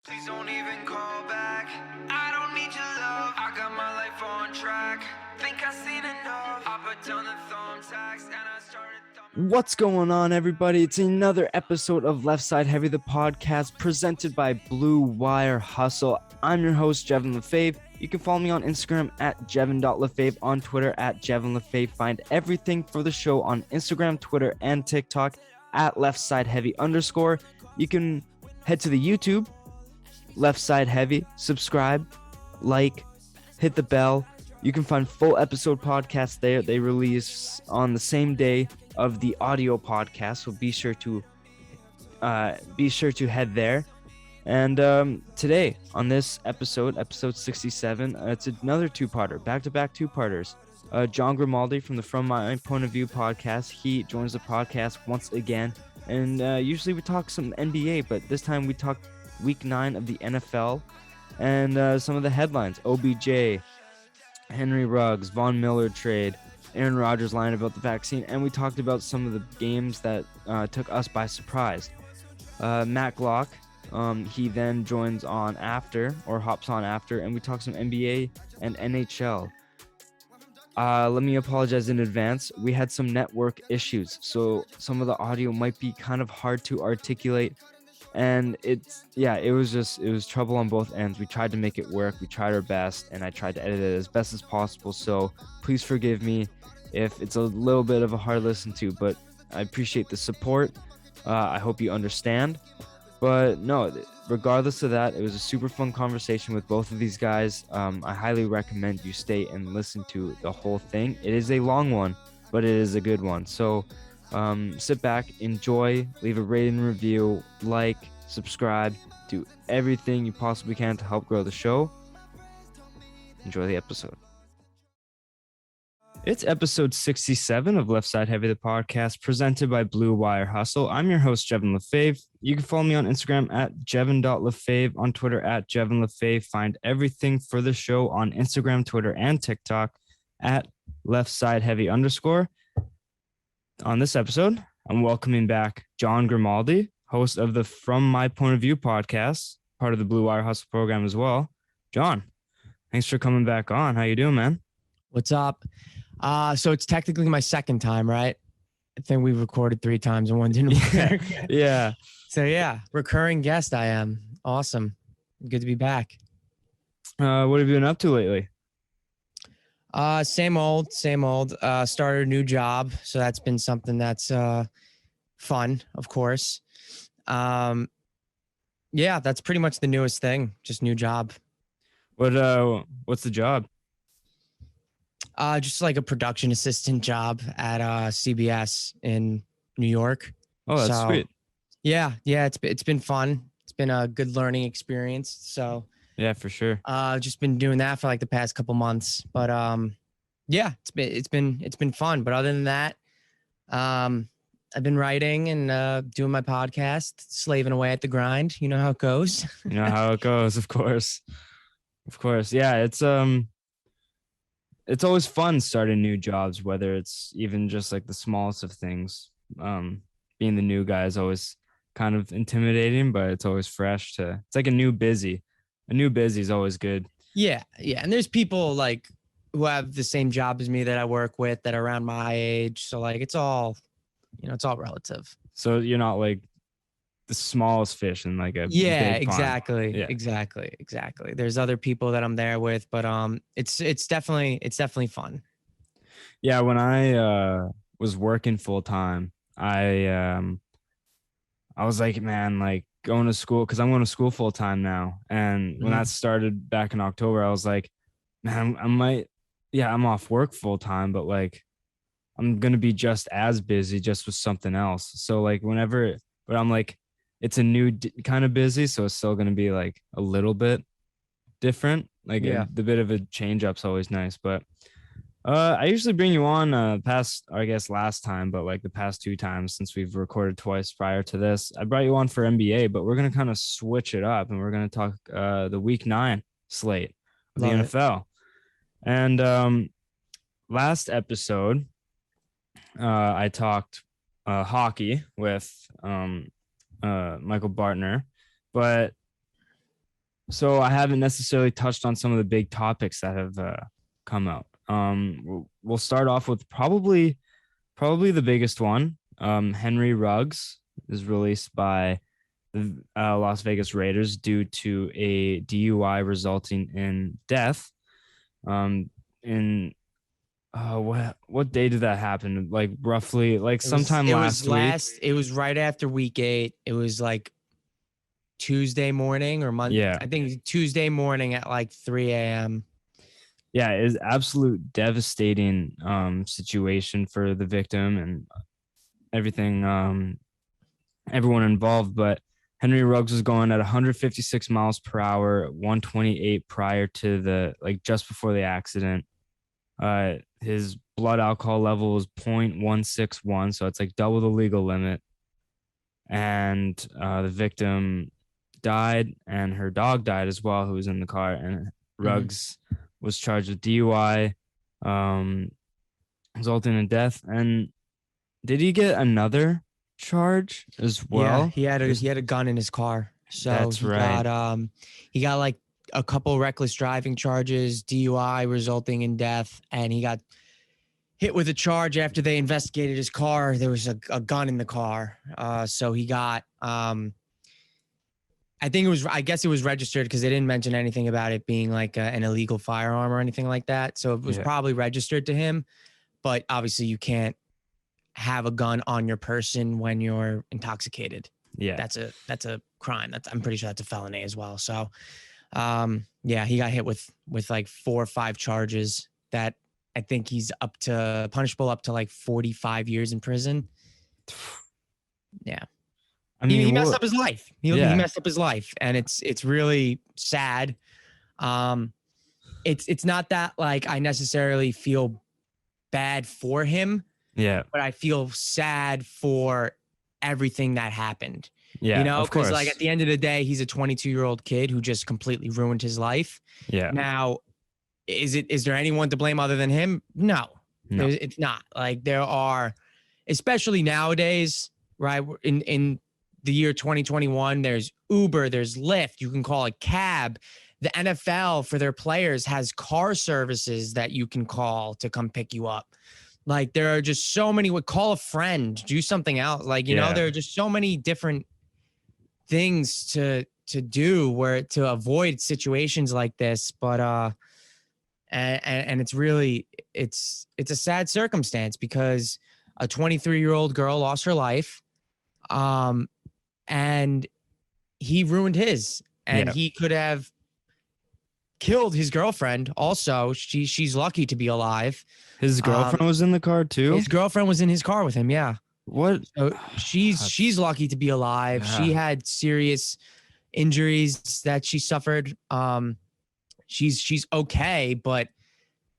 Please don't even call back. I don't need your love. I got my life on track. Think I've seen enough. I put down the thumbtacks and I started thumbing. What's going on, everybody? It's another episode of Left Side Heavy, the podcast presented by Blue Wire Hustle. I'm your host, Jevin Lefebvre. You can follow me on Instagram at Jevin.Lefebvre, on Twitter at Jevin Lefebvre. Find everything for the show on Instagram, Twitter, and TikTok at Left Side Heavy _. You can head to the YouTube, Left Side Heavy, subscribe, like, hit the bell. You can find full episode podcasts there. They release on the same day of the audio podcast, so be sure to head there. And today on this episode 67, it's another two-parter, back-to-back two-parters. John Grimaldi from the From My Point of View podcast, he joins the podcast once again, and usually we talk some NBA, but this time we talk Week 9 of the NFL and some of the headlines. OBJ, Henry Ruggs, Von Miller trade, Aaron Rodgers line about the vaccine, and we talked about some of the games that took us by surprise. Matt Gloch, he then joins on after, or hops on after, and we talk some NBA and NHL. Let me apologize in advance. We had some network issues, so some of the audio might be kind of hard to articulate. And it was trouble on both ends. We tried to make it work. We tried our best, and I tried to edit it as best as possible. So please forgive me if it's a little bit of a hard listen to, but I appreciate the support. I hope you understand. But no, regardless of that, it was a super fun conversation with both of these guys. I highly recommend you stay and listen to the whole thing. It is a long one, but it is a good one. So sit back, enjoy, leave a rating and review, like, subscribe, do everything you possibly can to help grow the show. Enjoy the episode. It's episode 67 of Left Side Heavy, the podcast presented by Blue Wire Hustle. I'm your host, Jevin Lefebvre. You can follow me on Instagram at Jevin.Lefebvre, on Twitter at Jevin Lefebvre. Find everything for the show on Instagram, Twitter, and TikTok at Left Side Heavy _. On this episode, I'm welcoming back John Grimaldi, host of the From My Point of View podcast, part of the Blue Wire Hustle program as well. John, thanks for coming back on. How you doing, man? What's up? So it's technically my second time, right? I think we've recorded 3 times and one didn't work. Yeah. So yeah, recurring guest I am. Awesome. Good to be back. What have you been up to lately? Same old. Started a new job. So that's been something that's fun, of course. Yeah, that's pretty much the newest thing. Just new job. What's the job? Just like a production assistant job at CBS in New York. Oh, that's sweet. Yeah, it's been fun. It's been a good learning experience. So yeah, for sure. Just been doing that for like the past couple months, but yeah, it's been fun. But other than that, I've been writing and doing my podcast, slaving away at the grind. You know how it goes. You know how it goes, of course. Yeah, it's always fun starting new jobs, whether it's even just like the smallest of things. Being the new guy is always kind of intimidating, but it's always fresh it's like a new busy. A new busy is always good. Yeah. And there's people like who have the same job as me that I work with that are around my age. So like, it's all relative. So you're not like the smallest fish in like a big exactly. pond. Yeah. Exactly. There's other people that I'm there with, but it's definitely fun. Yeah. When I was working full time, I was like, man, like going to school, because I'm going to school full time now. And when that started back in October, I was like, man, I'm off work full time, but like I'm gonna be just as busy, just with something else. So like but I'm like, it's a new kind of busy, so it's still gonna be like a little bit different. Like the bit of a change up's always nice. But I usually bring you on last time, but like the past 2 times since we've recorded twice prior to this, I brought you on for NBA, but we're gonna kind of switch it up and we're gonna talk the Week 9 slate of the NFL. And last episode, I talked hockey with Michael Bartner, but So I haven't necessarily touched on some of the big topics that have come out. We'll start off with probably the biggest one. Henry Ruggs is released by the Las Vegas Raiders due to a DUI resulting in death. In what day did that happen? Like roughly, like sometime last week. It was right after week 8. It was like Tuesday morning or Monday. Yeah. I think Tuesday morning at like 3 a.m. Yeah, it's absolute devastating situation for the victim and everything, everyone involved. But Henry Ruggs was going at 156 miles per hour, 128 prior to just before the accident. His blood alcohol level was 0.161, so it's like double the legal limit. And the victim died, and her dog died as well, who was in the car. And Ruggs was charged with DUI, resulting in death. And did he get another charge as well? Yeah, he had a gun in his car. So That's right. He got like a couple reckless driving charges, DUI resulting in death, and he got hit with a charge after they investigated his car. There was a gun in the car. So he got I guess it was registered because they didn't mention anything about it being like an illegal firearm or anything like that. So it was probably registered to him, but obviously you can't have a gun on your person when you're intoxicated. Yeah. That's a crime. I'm pretty sure that's a felony as well. So, he got hit with like 4 or 5 charges that I think he's punishable up to like 45 years in prison. Yeah. I mean, he messed up his life. He messed up his life, and it's really sad. It's not that like I necessarily feel bad for him. Yeah. But I feel sad for everything that happened. Yeah. You know, because like at the end of the day, he's a 22-year-old kid who just completely ruined his life. Yeah. Now, is there anyone to blame other than him? No. It's not. Like there are, especially nowadays, right? In the year 2021, there's Uber, there's Lyft. You can call a cab. The NFL for their players has car services that you can call to come pick you up. Like there are just so many. Would call a friend, do something else. Like you know, there are just so many different things to do to avoid situations like this. But and it's really it's a sad circumstance because a 23-year-old girl lost her life, and he ruined his, and he could have killed his girlfriend. Also, she's lucky to be alive. His girlfriend was in the car too. His girlfriend was in his car with him. Yeah. What? So she's lucky to be alive. Yeah. She had serious injuries that she suffered. She's okay, but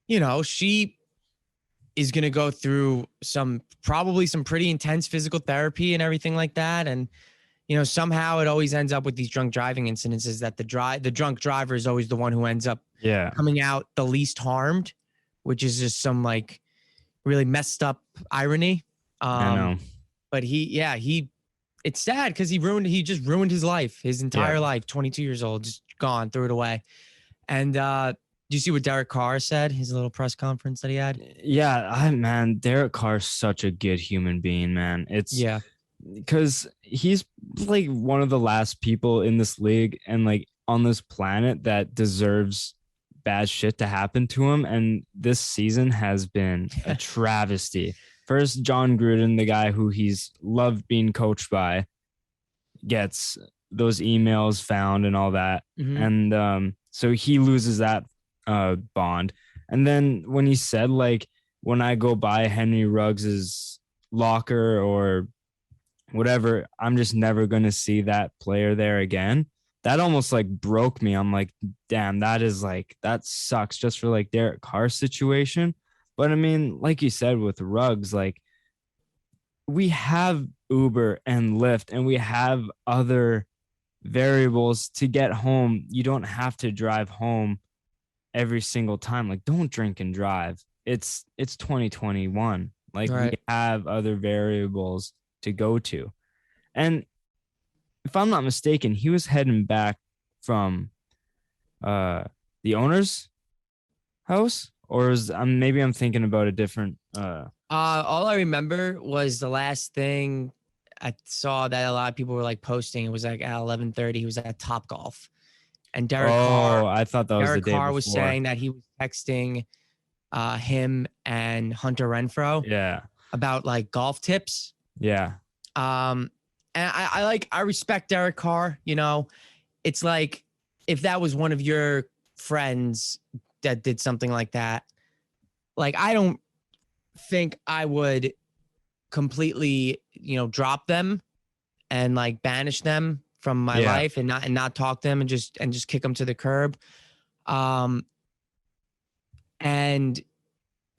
you know, she is going to go through probably some pretty intense physical therapy and everything like that. And, you know, somehow it always ends up with these drunk driving incidences that the drunk driver is always the one who ends up coming out the least harmed, which is just some like really messed up irony. I know. But it's sad because he just ruined his life, his entire life, 22 years old, just gone, threw it away. And do you see what Derek Carr said, his little press conference that he had? Yeah, man, Derek Carr's such a good human being, man. Because he's like one of the last people in this league and like on this planet that deserves bad shit to happen to him. And this season has been a travesty. First, John Gruden, the guy who he's loved being coached by, gets those emails found and all that. Mm-hmm. And so he loses that bond. And then when he said, like, when I go by Henry Ruggs's locker or whatever, I'm just never going to see that player there again. That almost like broke me. I'm like, damn, that sucks just for like Derek Carr's situation. But I mean, like you said with Ruggs, like we have Uber and Lyft and we have other variables to get home. You don't have to drive home every single time. Like, don't drink and drive. It's 2021. Like we have other variables to go to. And if I'm not mistaken, he was heading back from the owner's house, or is maybe I'm thinking about a different All I remember was the last thing I saw that a lot of people were like posting. It was like at 11:30. He was at Top Golf, and I thought that was the Derek day Carr was before. saying that he was texting him and Hunter Renfroe Yeah. about like golf tips. Yeah. And I respect Derek Carr. You know, it's like if that was one of your friends that did something like that, like I don't think I would completely, drop them and like banish them from my life and not talk to them and just kick them to the curb. And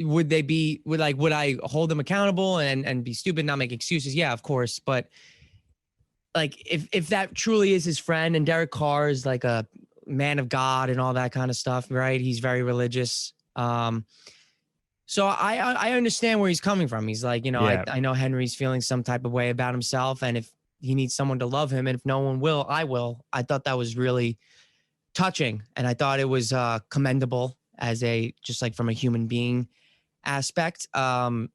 would I hold them accountable and be stupid, not make excuses? Yeah, of course. But like, if that truly is his friend, and Derek Carr is like a man of God and all that kind of stuff, right? He's very religious. So I understand where he's coming from. He's like, I know Henry's feeling some type of way about himself, and if he needs someone to love him, and if no one will, I will. I thought that was really touching, and I thought it was commendable as just like from a human being aspect. I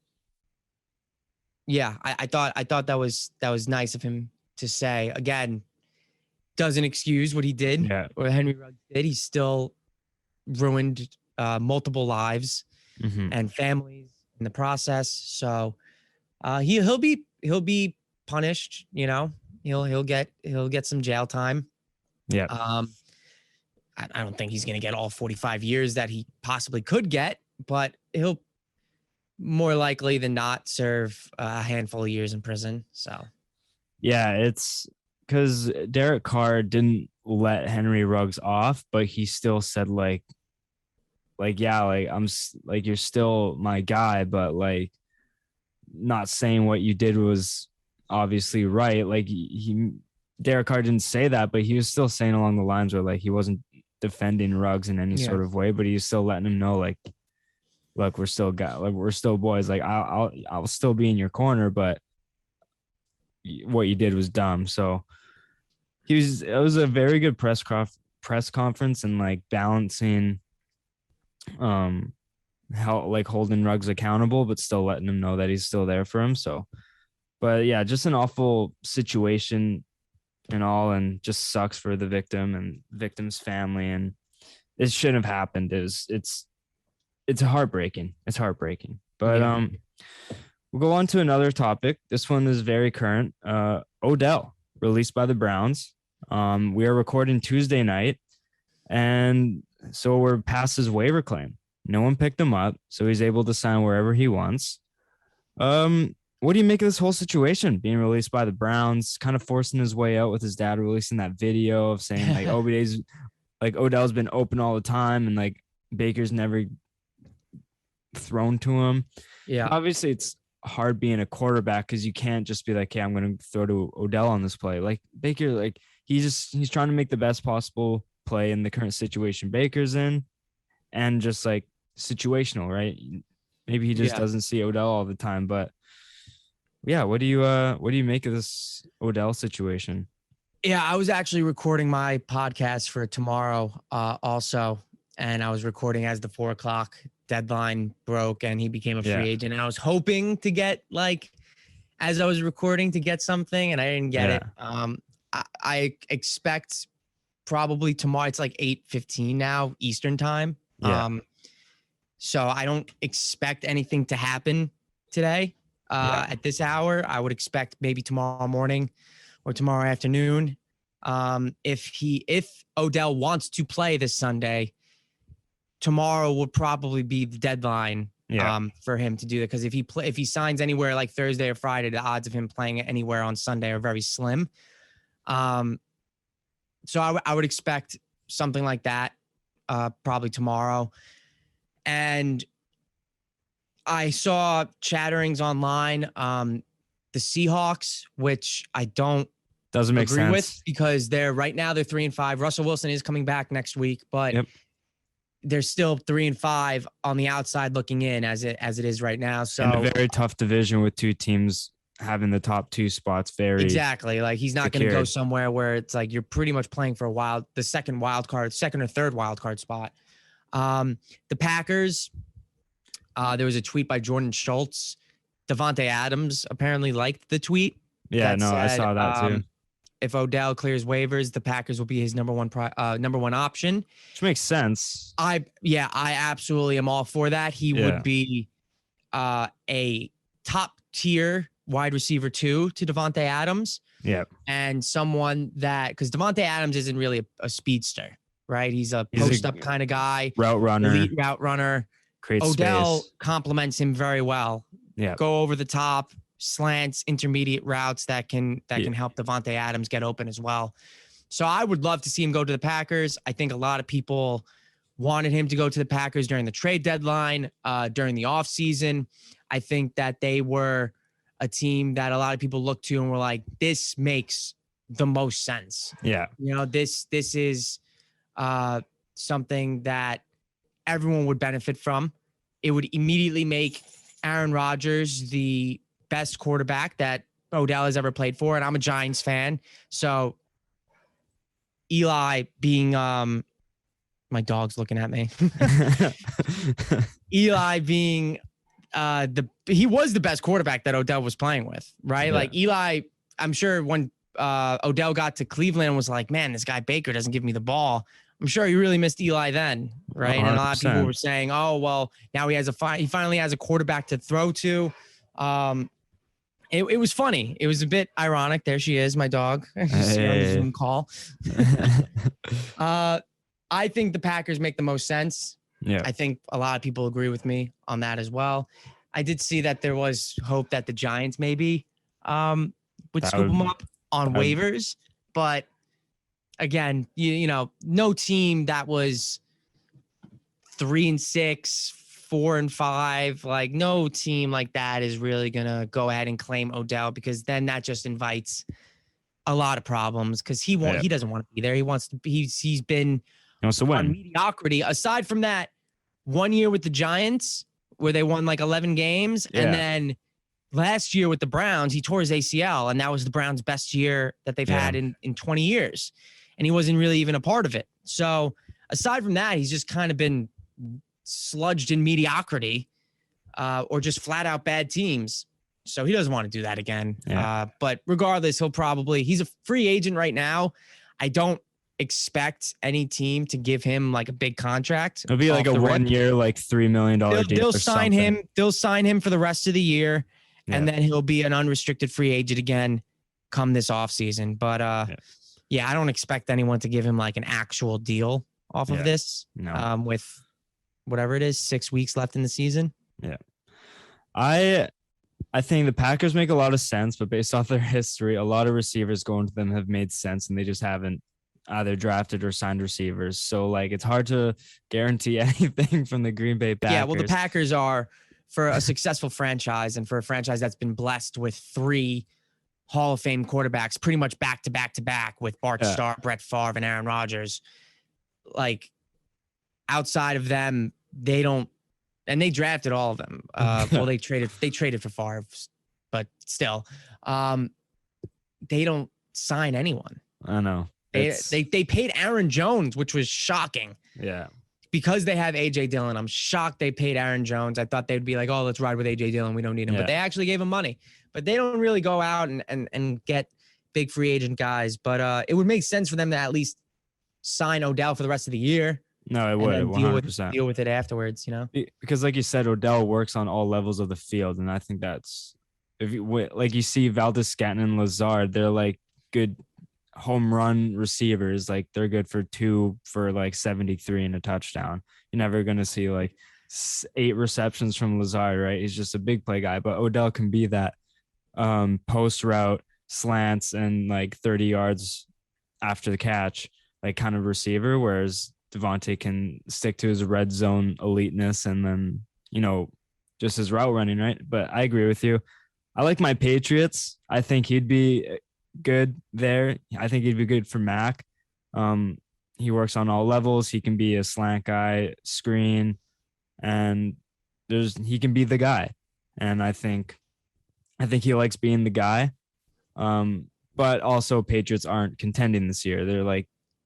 thought that was nice of him to say. Again, doesn't excuse what he did or Henry Ruggs did. He still ruined multiple lives and families in the process. So he'll be punished. He'll get some jail time. Yeah. I don't think he's going to get all 45 years that he possibly could get, but he'll more likely than not serve a handful of years in prison. So, yeah, it's because Derek Carr didn't let Henry Ruggs off, but he still said I'm like, you're still my guy, but like not saying what you did was obviously right. Like Derek Carr didn't say that, but he was still saying along the lines where like he wasn't defending Ruggs in any sort of way, but he's still letting him know like, look, we're still boys. Like I'll still be in your corner, but what you did was dumb. So it was a very good press conference and like balancing how like holding Ruggs accountable, but still letting him know that he's still there for him. So, but yeah, just an awful situation and all, and just sucks for the victim and victim's family. And it shouldn't have happened. It's heartbreaking. It's heartbreaking. But we'll go on to another topic. This one is very current. Odell released by the Browns. We are recording Tuesday night, and so we're past his waiver claim. No one picked him up, so he's able to sign wherever he wants. What do you make of this whole situation? Being released by the Browns, kind of forcing his way out with his dad releasing that video of saying like Odell's been open all the time and like Baker's never thrown to him. Yeah. Obviously it's hard being a quarterback because you can't just be like, hey, I'm going to throw to Odell on this play. Like Baker, like he's trying to make the best possible play in the current situation Baker's in, and just like situational, right? Maybe he just doesn't see Odell all the time, but yeah, what do you make of this Odell situation? Yeah, I was actually recording my podcast for tomorrow also, and I was recording as the 4:00 deadline broke and he became a free agent. And I was hoping to get as I was recording to get something, and I didn't get it. I expect probably tomorrow. It's like 8:15 now Eastern time. So I don't expect anything to happen today. At this hour, I would expect maybe tomorrow morning or tomorrow afternoon. If Odell wants to play this Sunday, tomorrow would probably be the deadline for him to do that. Because if he signs anywhere like Thursday or Friday, the odds of him playing anywhere on Sunday are very slim. So I would expect something like that probably tomorrow. And I saw chatterings online, the Seahawks, which I doesn't make sense with, because they're 3-5. Russell Wilson is coming back next week, but they're still 3-5 on the outside looking in as it is right now. So, and a very tough division with two teams having the top 2 spots very exactly. Like he's not going to go secured. somewhere where it's like you're pretty much playing for the second or third wild card spot. The Packers, there was a tweet by Jordan Schultz. Devontae Adams apparently liked the tweet. Yeah, that no, I said, saw that too. If Odell clears waivers, the Packers will be his number one option. Which makes sense. I absolutely am all for that. He would be a top tier wide receiver 2 to Devontae Adams. Yeah. And someone that, because Devontae Adams isn't really a speedster, right? He's a post-up kind of guy. Route runner. Elite route runner. Creates Odell space. complements him very well. Yeah. Go over the top, slants, intermediate routes that can help Devontae Adams get open as well. So I would love to see him go to the Packers. I think a lot of people wanted him to go to the Packers during the trade deadline, during the offseason. I think that they were a team that a lot of people looked to and were like, this makes the most sense. Yeah. You know, this is something that everyone would benefit from. It would immediately make Aaron Rodgers the best quarterback that Odell has ever played for. And I'm a Giants fan. So Eli being, my dog's looking at me. Eli being he was the best quarterback that Odell was playing with, right? Yeah. Like Eli, I'm sure when Odell got to Cleveland and was like, man, this guy Baker doesn't give me the ball. I'm sure he really missed Eli then, right? 100%. And a lot of people were saying, oh, well, now he finally has a quarterback to throw to. It was funny. It was a bit ironic. There she is, my dog. On the Zoom call. I think the Packers make the most sense. Yeah. I think a lot of people agree with me on that as well. I did see that there was hope that the Giants maybe would scoop them up on waivers. But again, you know, no team that was 3-6, 4-5, like no team like that is really going to go ahead and claim Odell, because then that just invites a lot of problems, because he doesn't want to be there. He wants to be, he's been on mediocrity. Aside from that, 1 year with the Giants where they won like 11 games. And then last year with the Browns, he tore his ACL, and that was the Browns' best year that they've had in 20 years. And he wasn't really even a part of it. So aside from that, he's just kind of been sludged in mediocrity, or just flat out bad teams. So he doesn't want to do that again. Yeah. But regardless, he's a free agent right now. I don't expect any team to give him like a big contract. It'll be like a 1 year, like $3 million deal. They'll sign him. They'll sign him for the rest of the year, and then he'll be an unrestricted free agent again come this offseason. But I don't expect anyone to give him like an actual deal off of this. No. With whatever it is, 6 weeks left in the season. Yeah. I think the Packers make a lot of sense, but based off their history, a lot of receivers going to them have made sense, and they just haven't either drafted or signed receivers. So like, it's hard to guarantee anything from the Green Bay Packers. Yeah, well, the Packers are, for a successful franchise and for a franchise that's been blessed with 3 Hall of Fame quarterbacks, pretty much back to back with Bart Starr, Brett Favre, and Aaron Rodgers. Like, outside of them, they don't, and they drafted all of them. Well, they traded for Favre, but still, they don't sign anyone. I know. They paid Aaron Jones, which was shocking. Yeah. Because they have AJ Dillon, I'm shocked they paid Aaron Jones. I thought they'd be like, oh, let's ride with AJ Dillon. We don't need him. But they actually gave him money. But they don't really go out and get big free agent guys. But it would make sense for them to at least sign Odell for the rest of the year. No, it would 100%. Deal with it afterwards, you know? Because like you said, Odell works on all levels of the field. And I think that's, if you like, you see Valdez-Scantling and Lazard, they're like good home run receivers. Like, they're good for 2 for like 73 and a touchdown. You're never going to see like 8 receptions from Lazard, right? He's just a big play guy. But Odell can be that post route, slants, and like 30 yards after the catch, like kind of receiver, whereas Devontae can stick to his red zone eliteness and then, you know, just his route running, right? But I agree with you. I like my Patriots. I think he'd be good there. I think he'd be good for Mac. He works on all levels. He can be a slant guy, screen, and he can be the guy. And I think I think he likes being the guy. But also Patriots aren't contending this year.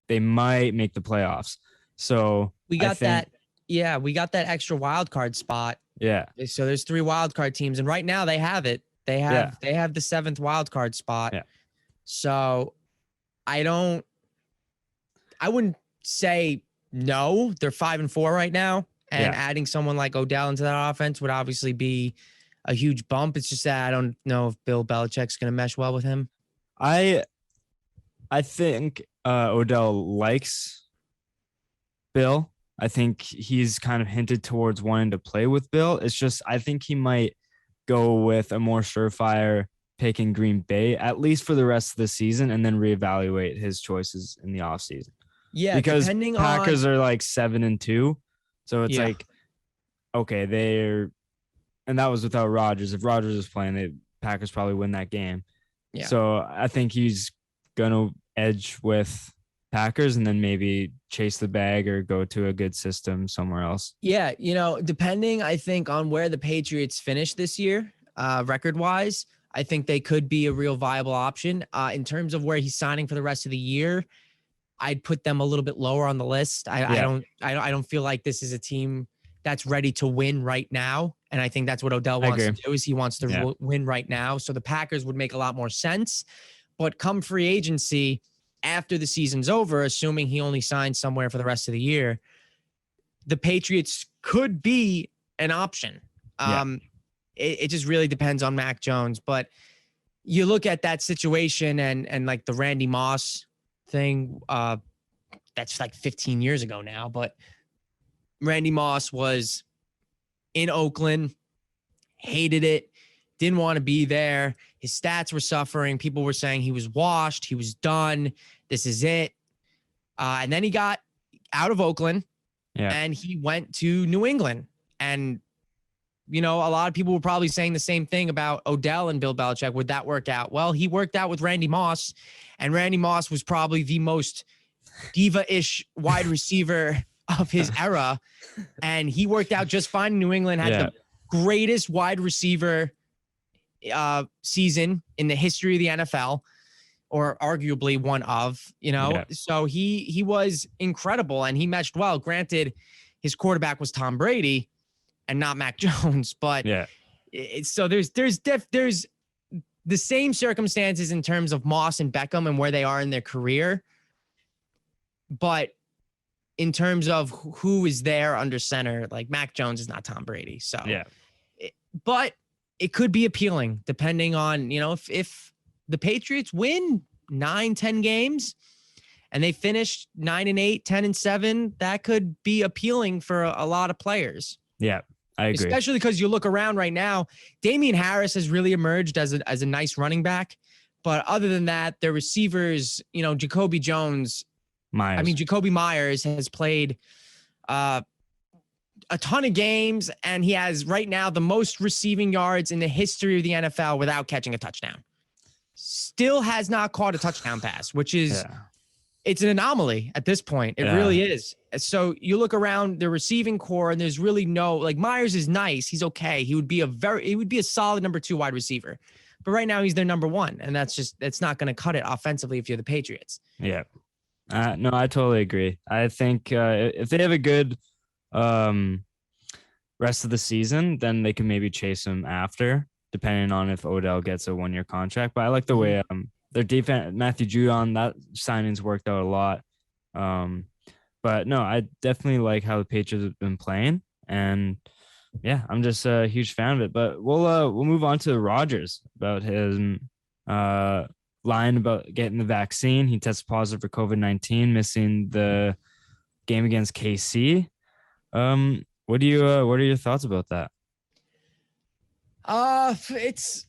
They might make the playoffs. So We got I think, that. Yeah, we got that extra wild card spot. yeah. So there's 3 wild card teams, and right now they have it. They have the 7th wild card spot. Yeah. So I wouldn't say no. They're 5-4 right now, and adding someone like Odell into that offense would obviously be a huge bump. It's just that I don't know if Bill Belichick's going to mesh well with him. I think Odell likes Bill. I think he's kind of hinted towards wanting to play with Bill. It's just I think he might go with a more surefire pick in Green Bay, at least for the rest of the season, and then reevaluate his choices in the offseason. Yeah, because Packers are like 7-2. So it's like, okay, and that was without Rodgers. If Rodgers was playing, the Packers probably win that game. Yeah. So I think he's going to edge with Packers and then maybe chase the bag or go to a good system somewhere else. Yeah, depending, I think, on where the Patriots finish this year, record-wise, I think they could be a real viable option. In terms of where he's signing for the rest of the year, I'd put them a little bit lower on the list. I don't feel like this is a team that's ready to win right now. And I think that's what Odell wants to do, is he wants to win right now. So the Packers would make a lot more sense. But come free agency, after the season's over, assuming he only signs somewhere for the rest of the year, the Patriots could be an option. It just really depends on Mac Jones. But you look at that situation and like the Randy Moss thing, that's like 15 years ago now, but Randy Moss was in Oakland, hated it, didn't want to be there. His stats were suffering. People were saying he was washed. He was done. This is it. And then he got out of Oakland and he went to New England. And, a lot of people were probably saying the same thing about Odell and Bill Belichick. Would that work out? Well, he worked out with Randy Moss, and Randy Moss was probably the most diva-ish wide receiver of his era. And he worked out just fine in New England, had the greatest wide receiver season in the history of the NFL, or arguably one of, so he was incredible and he meshed well. Granted, his quarterback was Tom Brady and not Mac Jones, but so there's the same circumstances in terms of Moss and Beckham and where they are in their career. But in terms of who is there under center, like Mac Jones is not Tom Brady. So, but it could be appealing depending on, if the Patriots win 9-10 games and they finish 9-8, 10-7, that could be appealing for a lot of players. Yeah, I agree. Especially because you look around right now, Damian Harris has really emerged as a nice running back. But other than that, their receivers, Jacoby Myers has played a ton of games, and he has right now the most receiving yards in the history of the NFL without catching a touchdown. Still has not caught a touchdown pass, which is it's an anomaly at this point. It really is. So you look around the receiving core, and there's really no, like, Myers is nice. He's okay. He would be a solid number 2 wide receiver. But right now he's their number 1, and that's not going to cut it offensively if you're the Patriots. Yeah. No, I totally agree. I think if they have a good rest of the season, then they can maybe chase him after, depending on if Odell gets a 1-year contract. But I like the way their defense, Matthew Judon, that signing's worked out a lot. But no, I definitely like how the Patriots have been playing, and I'm just a huge fan of it. But we'll move on to Rodgers about his line about getting the vaccine. He tested positive for COVID-19, missing the game against KC. What are your thoughts about that? It's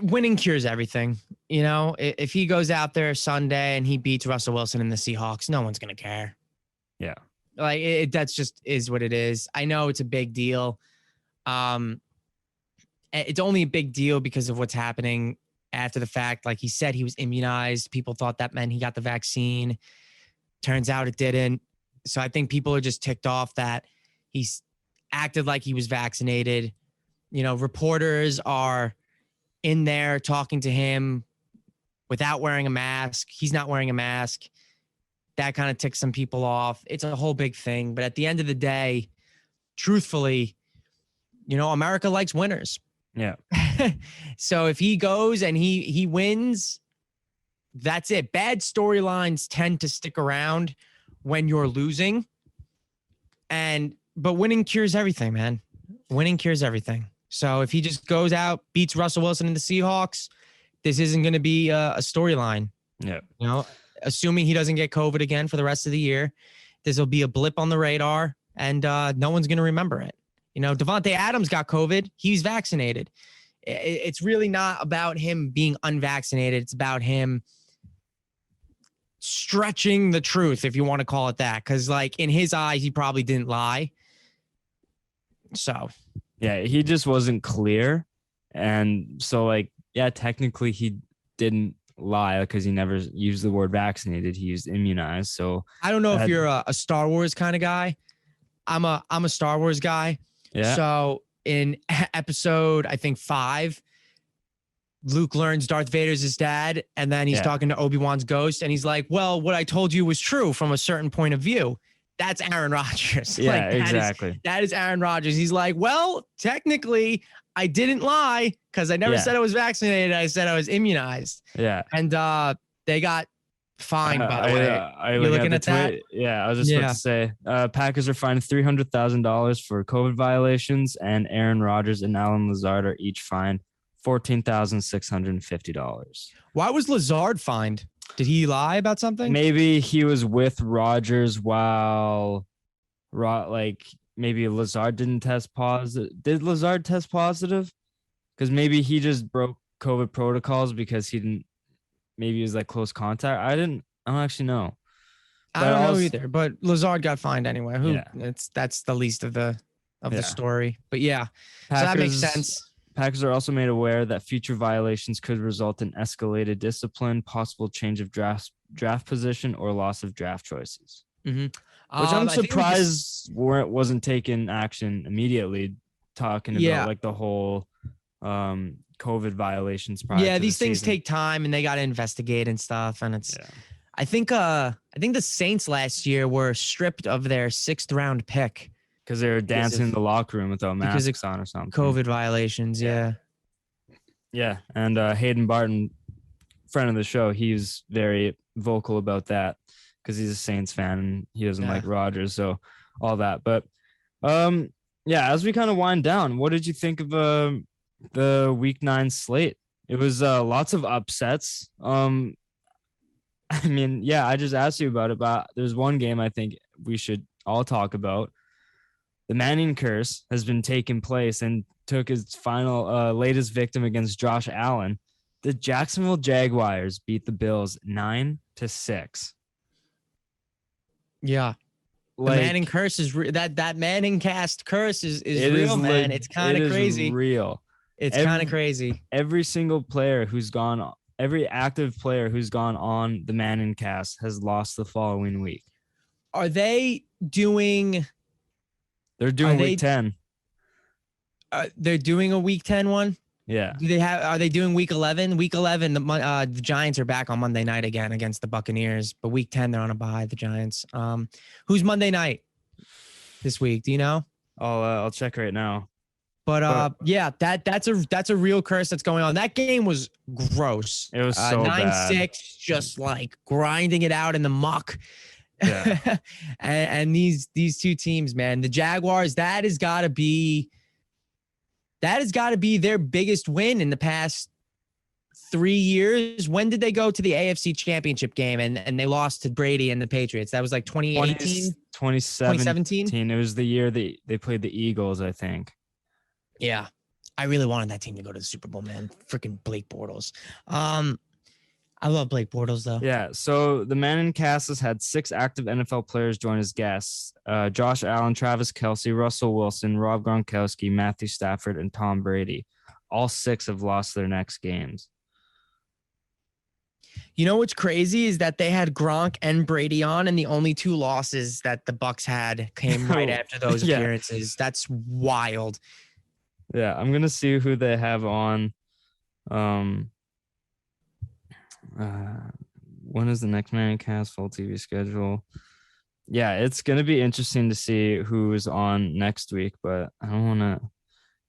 winning cures everything. If he goes out there Sunday and he beats Russell Wilson and the Seahawks, no one's going to care. Yeah. Like that's just is what it is. I know it's a big deal. It's only a big deal because of what's happening after the fact. Like he said, he was immunized. People thought that meant he got the vaccine. Turns out it didn't. So I think people are just ticked off that he's acted like he was vaccinated. reporters are in there talking to him without wearing a mask. He's not wearing a mask. That kind of ticks some people off. It's a whole big thing. But at the end of the day, truthfully, America likes winners. Yeah. So if he goes and he wins, that's it. Bad storylines tend to stick around when you're losing. But winning cures everything, man. Winning cures everything. So if he just goes out, beats Russell Wilson and the Seahawks, this isn't going to be a storyline. Yeah. Assuming he doesn't get COVID again for the rest of the year, this will be a blip on the radar, and no one's going to remember it. Devontae Adams got COVID. He's vaccinated. It's really not about him being unvaccinated. It's about him stretching the truth, if you want to call it that. Because, in his eyes, he probably didn't lie. So. Yeah, he just wasn't clear. And so, technically he didn't lie because he never used the word vaccinated. He used immunized. So I don't know if you're a Star Wars kind of guy. I'm a Star Wars guy. Yeah. So in episode, I think 5, Luke learns Darth Vader's his dad, and then he's talking to Obi-Wan's ghost, and he's like, well, what I told you was true from a certain point of view. That's Aaron Rodgers. Yeah, exactly. That is Aaron Rodgers. He's like, well, technically, I didn't lie because I never said I was vaccinated. I said I was immunized. Yeah. And they got fined, by the way. You're looking at that? Yeah, I was just about to say, Packers are fined $300,000 for COVID violations, and Aaron Rodgers and Alan Lazard are each fined $14,650. Why was Lazard fined? Did he lie about something? Maybe he was with Rodgers while, maybe Lazard didn't test positive. Did Lazard test positive? Because maybe he just broke COVID protocols because he didn't. Maybe it was close contact. I don't actually know. I don't know either. But Lazard got fined anyway. That's the least of the story. But yeah, Packers, so that makes sense. Packers are also made aware that future violations could result in escalated discipline, possible change of draft position, or loss of draft choices. Mm-hmm. Which I'm surprised wasn't taken action immediately. Talking about the whole COVID violations. These things take time, and they got to investigate and stuff. And it's, I think the Saints last year were stripped of their 6th round pick. Because they were dancing in the locker room without masks on or something. COVID violations, yeah. Yeah, and Hayden Barton, friend of the show, he's very vocal about that because he's a Saints fan and he doesn't like Rodgers, so all that. But, as we kind of wind down, what did you think of the Week 9 slate? It was lots of upsets. I just asked you about it, but there's one game I think we should all talk about. The Manning curse has been taking place and took its final latest victim against Josh Allen. The Jacksonville Jaguars beat the Bills 9-6. Yeah. The Manning curse is that Manning cast curse is real, man. It's kind of crazy. Real. It's kind of crazy. Every single player every active player who's gone on the Manning cast has lost the following week. Are they doing... They're doing Week 10. They're doing a Week 10 one? Yeah. Are they doing Week 11? Week 11, the Giants are back on Monday night again against the Buccaneers. But Week 10, they're on a bye, the Giants. Who's Monday night this week? Do you know? I'll check right now. But that's a real curse that's going on. That game was gross. It was so 9-6, just grinding it out in the muck. Yeah. and these two teams, man, the Jaguars, that has got to be their biggest win in the past 3 years. When did they go to the AFC Championship game and they lost to Brady and the Patriots? That was 2018, 2017. It was the year they played the Eagles, I think. Yeah. I really wanted that team to go to the Super Bowl, man. Freaking Blake Bortles. I love Blake Bortles, though. Yeah, so the Manning cast has had 6 active NFL players join as guests. Josh Allen, Travis Kelce, Russell Wilson, Rob Gronkowski, Matthew Stafford, and Tom Brady. All 6 have lost their next games. You know what's crazy is that they had Gronk and Brady on, and the only 2 losses that the Bucs had came right after those appearances. That's wild. Yeah, I'm gonna see who they have on. Um, when is the next man cast full TV schedule? Yeah, it's gonna be interesting to see who's on next week, but I don't want to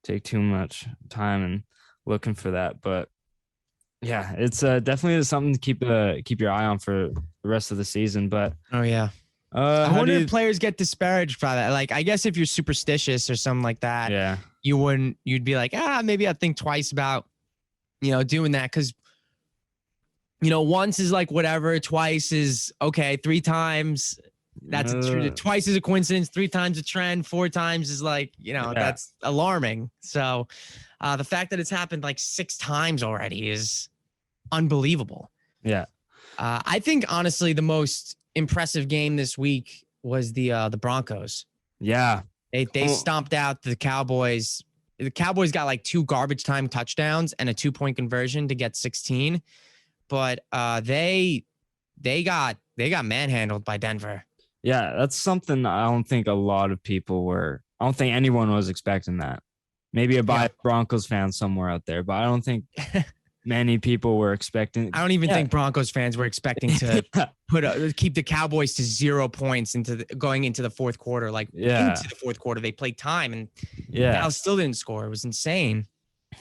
take too much time and looking for that. But yeah, it's definitely something to keep your eye on for the rest of the season. But Oh yeah. I how do wonder you? if players get disparaged by that. Like, I guess if you're superstitious or something like that, Yeah, you'd be like, maybe I'd think twice about, doing that. Cause, once is like whatever, twice is okay, three times, twice is a coincidence, three times a trend, four times is like, yeah, that's alarming. So the fact that it's happened like six times already is unbelievable. yeah, I think honestly, the most impressive game this week was the Broncos. yeah. They stomped out the Cowboys. The Cowboys got like two garbage time touchdowns and a 2-point conversion to get 16, but they got manhandled by Denver. Yeah, that's something I don't think a lot of people were. I don't think anyone was expecting that. Maybe a biased Broncos fan somewhere out there, but I don't think many people were expecting. I don't even think Broncos fans were expecting to keep the Cowboys to 0 points going into the fourth quarter. Like into the fourth quarter, they played time and Dallas still didn't score. It was insane.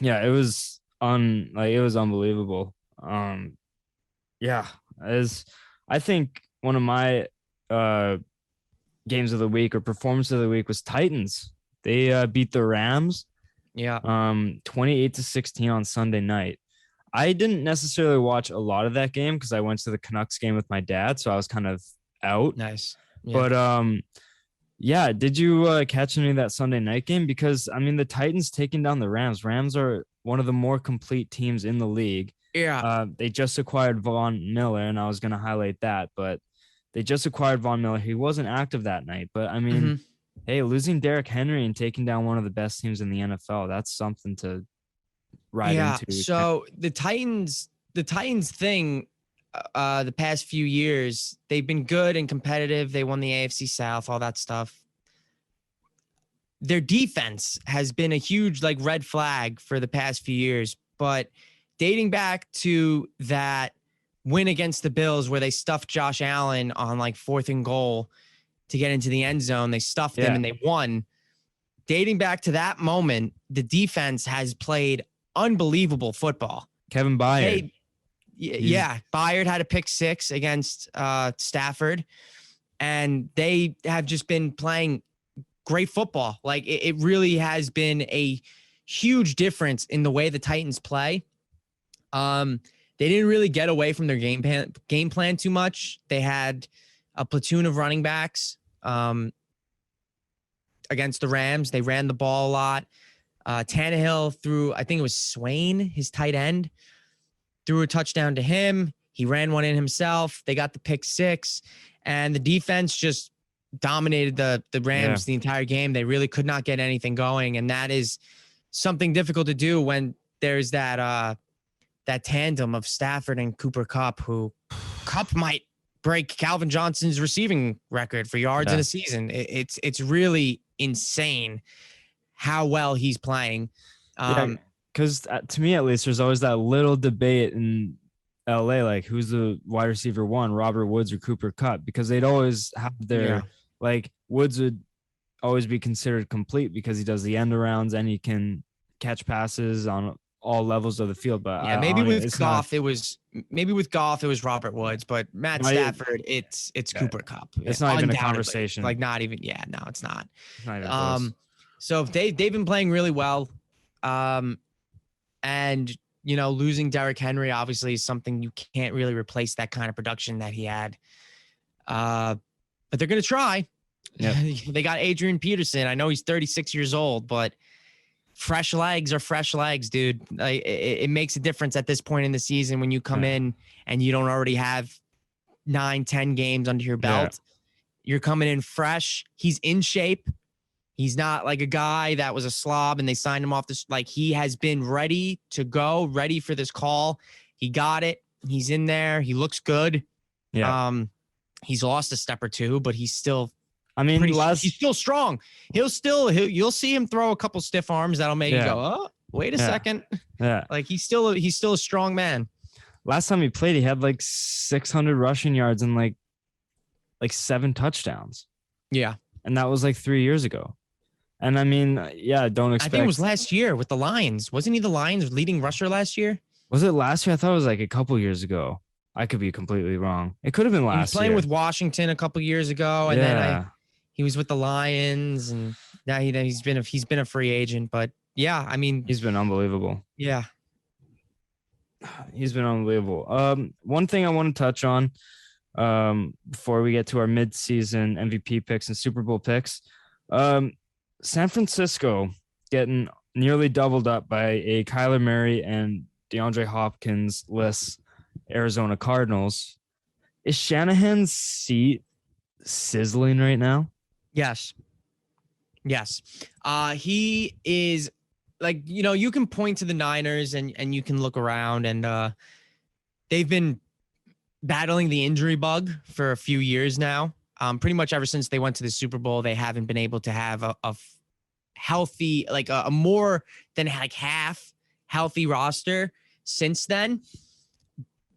Yeah, it was it was unbelievable. Yeah, I think one of my games of the week or performance of the week was Titans. They beat the Rams. Yeah. 28-16 on Sunday night. I didn't necessarily watch a lot of that game because I went to the Canucks game with my dad, so I was kind of out. Nice. Yeah. But yeah, did you catch any of that Sunday night game? Because I mean, the Titans taking down the Rams. Rams are one of the more complete teams in the league. Yeah. They just acquired Von Miller, and I was going to highlight that, but they just acquired Von Miller. He wasn't active that night, but I mean, hey, losing Derrick Henry and taking down one of the best teams in the NFL, that's something to ride into. So the Titans thing, the past few years, they've been good and competitive. They won the AFC South, all that stuff. Their defense has been a huge like red flag for the past few years, but dating back to that win against the Bills where they stuffed Josh Allen on like 4th and goal to get into the end zone, they stuffed him and they won. Dating back to that moment, the defense has played unbelievable football. Kevin Byard. Byard had a pick 6 against Stafford, and they have just been playing great football. Like it really has been a huge difference in the way the Titans play. They didn't really get away from their game plan too much. They had a platoon of running backs against the Rams. They ran the ball a lot. Tannehill threw, I think it was Swain, his tight end, threw a touchdown to him. He ran one in himself. They got the pick 6, and the defense just dominated the Rams the entire game. They really could not get anything going, and that is something difficult to do when there's that tandem of Stafford and Cooper Kupp, who Kupp might break Calvin Johnson's receiving record for yards in a season. It's really insane how well he's playing. Because to me, at least, there's always that little debate in LA, like who's the wide receiver 1, Robert Woods or Cooper Kupp, because they'd always have their like Woods would always be considered complete because he does the end arounds and he can catch passes on all levels of the field. But maybe with Goff it was Robert Woods, but Matt Stafford, it's Cooper Kupp. It's not even a conversation. Like not even no, it's not. It's not even close. So they've been playing really well. And losing Derrick Henry obviously is something you can't really replace, that kind of production that he had. But they're gonna try. Yep. They got Adrian Peterson. I know he's 36 years old, but fresh legs are fresh legs, dude. Like, it makes a difference at this point in the season when you come in and you don't already have 9-10 games under your belt. You're coming in fresh. He's in shape. He's not like a guy that was a slob and they signed him off this. Like, he has been ready to go, ready for this call. He got it. He's in there. He looks good. Yeah. He's lost a step or two, but he's still I mean, He's still strong. You'll see him throw a couple stiff arms that'll make you go, oh, wait a second. Yeah. Like he's still a strong man. Last time he played, he had like 600 rushing yards and like 7 touchdowns. Yeah. And that was like 3 years ago. And I mean, yeah, don't expect. I think it was last year with the Lions. Wasn't he the Lions leading rusher last year? Was it last year? I thought it was like a couple years ago. I could be completely wrong. It could have been last year. He was playing with Washington a couple years ago, and then he was with the Lions, and now he's been a free agent. But yeah, I mean, he's been unbelievable. Yeah, he's been unbelievable. One thing I want to touch on before we get to our mid-season MVP picks and Super Bowl picks, San Francisco getting nearly doubled up by a Kyler Murray and DeAndre Hopkins-less Arizona Cardinals. Is Shanahan's seat sizzling right now? Yes. He is, like, you can point to the Niners and you can look around, and they've been battling the injury bug for a few years now. Pretty much ever since they went to the Super Bowl, they haven't been able to have a healthy, like a more than like half healthy roster since then.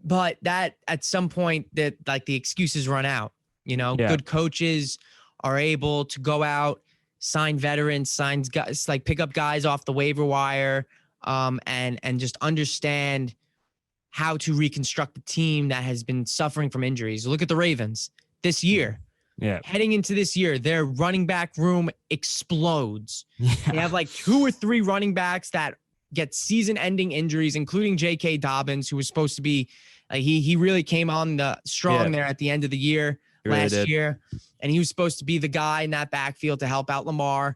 But that at some point that like the excuses run out, Good coaches are able to go out, sign veterans, sign guys, like pick up guys off the waiver wire, and just understand how to reconstruct the team that has been suffering from injuries. Look at the Ravens this year. Yeah. Heading into this year, their running back room explodes. Yeah. They have like 2 or 3 running backs that get season-ending injuries, including J.K. Dobbins, who was supposed to be he really came on strong there at the end of the year last year, and he was supposed to be the guy in that backfield to help out Lamar.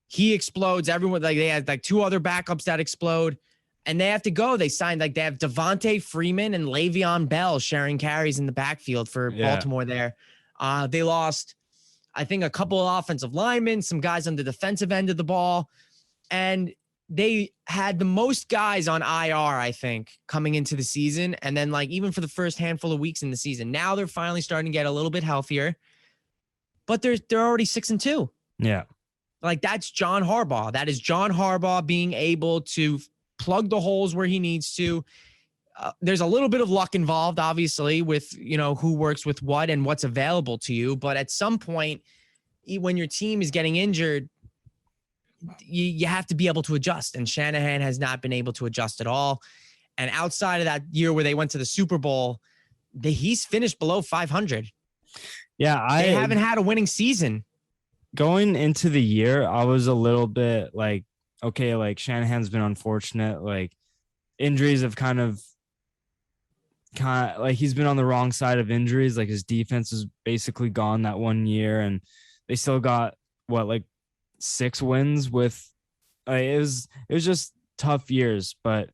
He explodes. Everyone, like, they had like 2 other backups that explode, and they have to go. They signed, like, they have Devontae Freeman and Le'Veon Bell sharing carries in the backfield for Baltimore there. They lost, I think, a couple of offensive linemen, some guys on the defensive end of the ball, and they had the most guys on IR, I think, coming into the season. And then, like, even for the first handful of weeks in the season, now they're finally starting to get a little bit healthier, but they're already 6-2. Yeah. Like, that's John Harbaugh. That is John Harbaugh being able to plug the holes where he needs to. There's a little bit of luck involved, obviously, with, who works with what and what's available to you. But at some point, when your team is getting injured, you have to be able to adjust. And Shanahan has not been able to adjust at all. And outside of that year where they went to the Super Bowl, he's finished below 500. Yeah. They haven't had a winning season. Going into the year, I was a little bit like, okay, like Shanahan's been unfortunate. Like injuries have kind of like he's been on the wrong side of injuries. Like his defense is basically gone that one year, and they still got like 6 wins with it was just tough years. But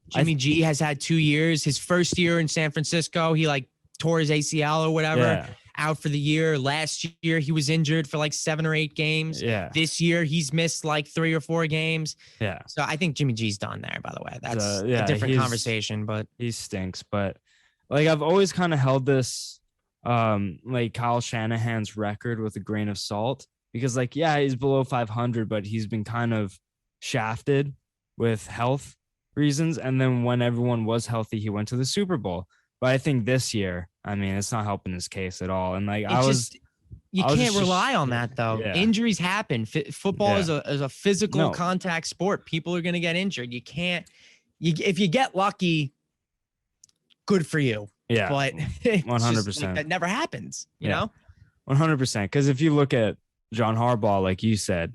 Jimmy G has had 2 years. His first year in San Francisco, he like tore his ACL or whatever, out for the year. Last year, he was injured for like 7 or 8 games. Yeah. This year, he's missed like 3 or 4 games. Yeah. So I think Jimmy G's done there, by the way. That's a different conversation, but he stinks. But like I've always kind of held this like Kyle Shanahan's record with a grain of salt, because like, yeah, he's below 500, but he's been kind of shafted with health reasons. And then when everyone was healthy, he went to the Super Bowl. But I think this year, I mean, it's not helping his case at all. And like you can't rely on that though. Yeah. Injuries happen. Football is a physical contact sport. People are going to get injured. You can't. If you get lucky, good for you. Yeah, but 100%. Like, that never happens. You know, 100%. Because if you look at John Harbaugh, like you said,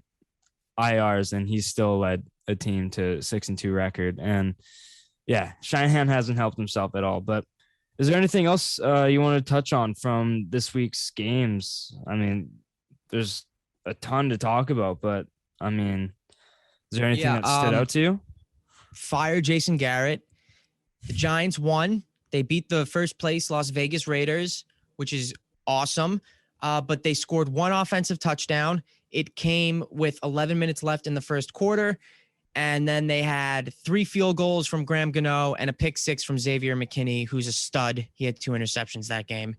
IRs, and he's still led a team to 6-2 record. And yeah, Shanahan hasn't helped himself at all. But is there anything else you want to touch on from this week's games? I mean, there's a ton to talk about, but I mean, is there anything that stood out to you? Fire Jason Garrett. The Giants won. They beat the first place Las Vegas Raiders, which is awesome. But they scored 1 offensive touchdown. It came with 11 minutes left in the first quarter. And then they had 3 field goals from Graham Gano and a pick 6 from Xavier McKinney, who's a stud. He had 2 interceptions that game.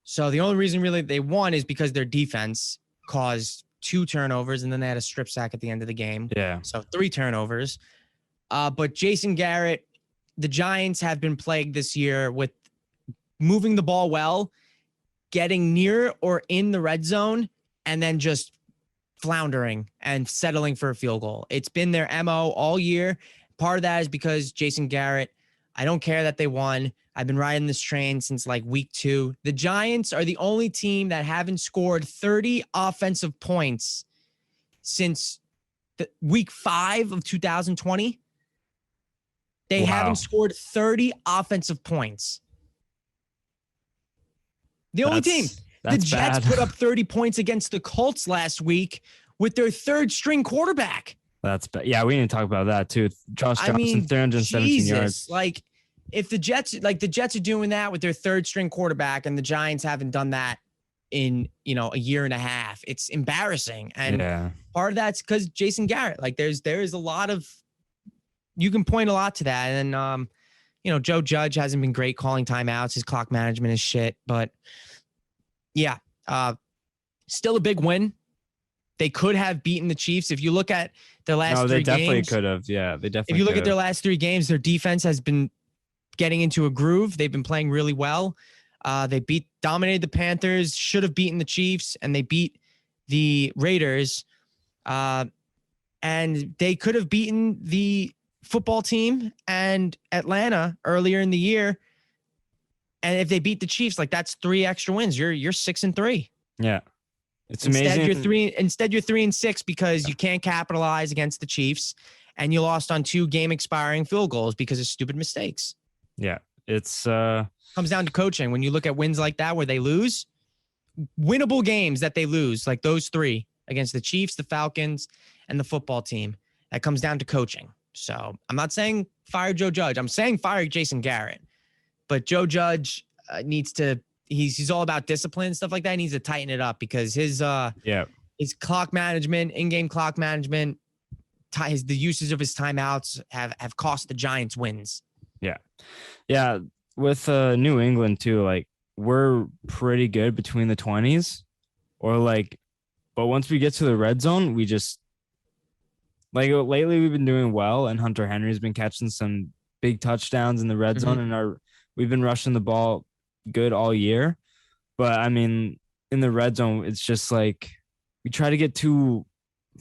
So the only reason really they won is because their defense caused 2 turnovers, and then they had a strip sack at the end of the game. Yeah. So 3 turnovers. But Jason Garrett, the Giants have been plagued this year with moving the ball well, getting near or in the red zone, and then just floundering and settling for a field goal. It's been their MO all year. Part of that is because Jason Garrett, I don't care that they won. I've been riding this train since like week 2. The Giants are the only team that haven't scored 30 offensive points since week 5 of 2020. They haven't scored 30 offensive points. The only team. The Jets put up 30 points against the Colts last week with their 3rd string quarterback. That's bad. Yeah, we need to talk about that too. Josh Johnson, 317 yards. Like, if the Jets are doing that with their 3rd string quarterback, and the Giants haven't done that in, a year and a half, it's embarrassing. And part of that's because Jason Garrett. Like, there is a lot of, you can point a lot to that. And Joe Judge hasn't been great calling timeouts. His clock management is shit. But yeah, still a big win. They could have beaten the Chiefs. If you look at their last 3 games. No, they definitely could have. Yeah, they definitely If you look at their last 3 games, their defense has been getting into a groove. They've been playing really well. They dominated the Panthers, should have beaten the Chiefs, and they beat the Raiders. And they could have beaten the football team and Atlanta earlier in the year. And if they beat the Chiefs, like, that's 3 extra wins. You're 6-3. Yeah. It's amazing. Instead you're 3-6 because you can't capitalize against the Chiefs, and you lost on 2 game expiring field goals because of stupid mistakes. Yeah. It's comes down to coaching. When you look at wins like that where they lose, winnable games that they lose, like those 3 against the Chiefs, the Falcons, and the football team, that comes down to coaching. So I'm not saying fire Joe Judge. I'm saying fire Jason Garrett. But Joe Judge needs to. He's all about discipline and stuff like that. He needs to tighten it up because his clock management, in-game clock management, the uses of his timeouts have cost the Giants wins. Yeah. Yeah. With New England too, like, we're pretty good between the 20s, but once we get to the red zone, we just, like, lately we've been doing well, and Hunter Henry's been catching some big touchdowns in the red zone, and we've been rushing the ball good all year. But I mean, in the red zone, it's just like we try to get too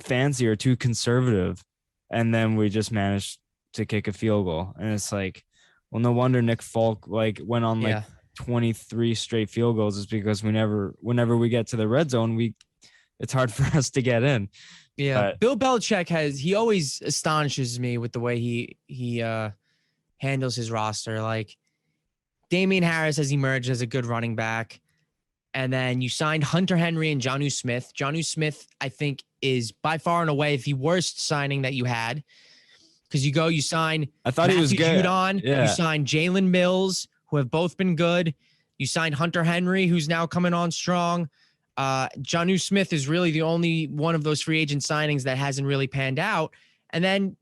fancy or too conservative, and then we just manage to kick a field goal. And it's like, well, no wonder Nick Folk went on 23 straight field goals, is because whenever we get to the red zone, it's hard for us to get in. Yeah. But Bill Belichick he always astonishes me with the way he handles his roster. Like, Damian Harris has emerged as a good running back. And then you signed Hunter Henry and Jonnu Smith. Jonnu Smith, I think, is by far and away the worst signing that you had. Because you sign I thought Matthew he was good. Judon, you signed Jalen Mills, who have both been good. You signed Hunter Henry, who's now coming on strong. Jonnu Smith is really the only one of those free agent signings that hasn't really panned out. And then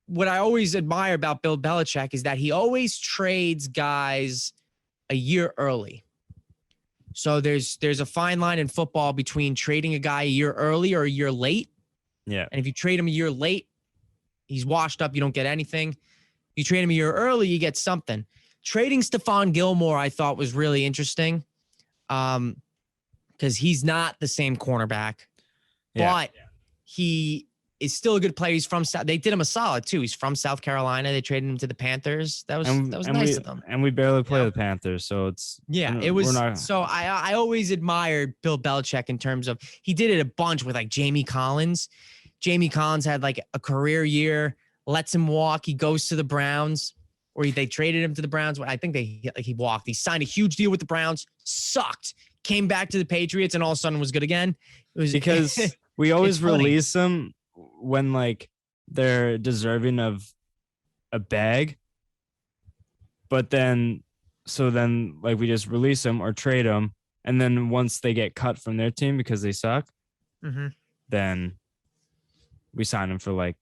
what I always admire about Bill Belichick is that he always trades guys a year early. So there's a fine line in football between trading a guy a year early or a year late. Yeah. And if you trade him a year late, he's washed up. You don't get anything. You trade him a year early, you get something. Trading Stephon Gilmore, I thought, was really interesting. Because he's not the same cornerback. But he is still a good player. He's from South. They did him a solid too. He's from South Carolina. They traded him to the Panthers. That was nice of them. And we barely play the Panthers, so it's it was. So I always admired Bill Belichick in terms of he did it a bunch with like Jamie Collins. Jamie Collins had like a career year, lets him walk. He goes to the Browns, or they traded him to the Browns. I think he walked. He signed a huge deal with the Browns. Sucked. Came back to the Patriots, and all of a sudden was good again. It was because we always release them when like they're deserving of a bag, but then like we just release them or trade them, and then once they get cut from their team because they suck, then we sign them for like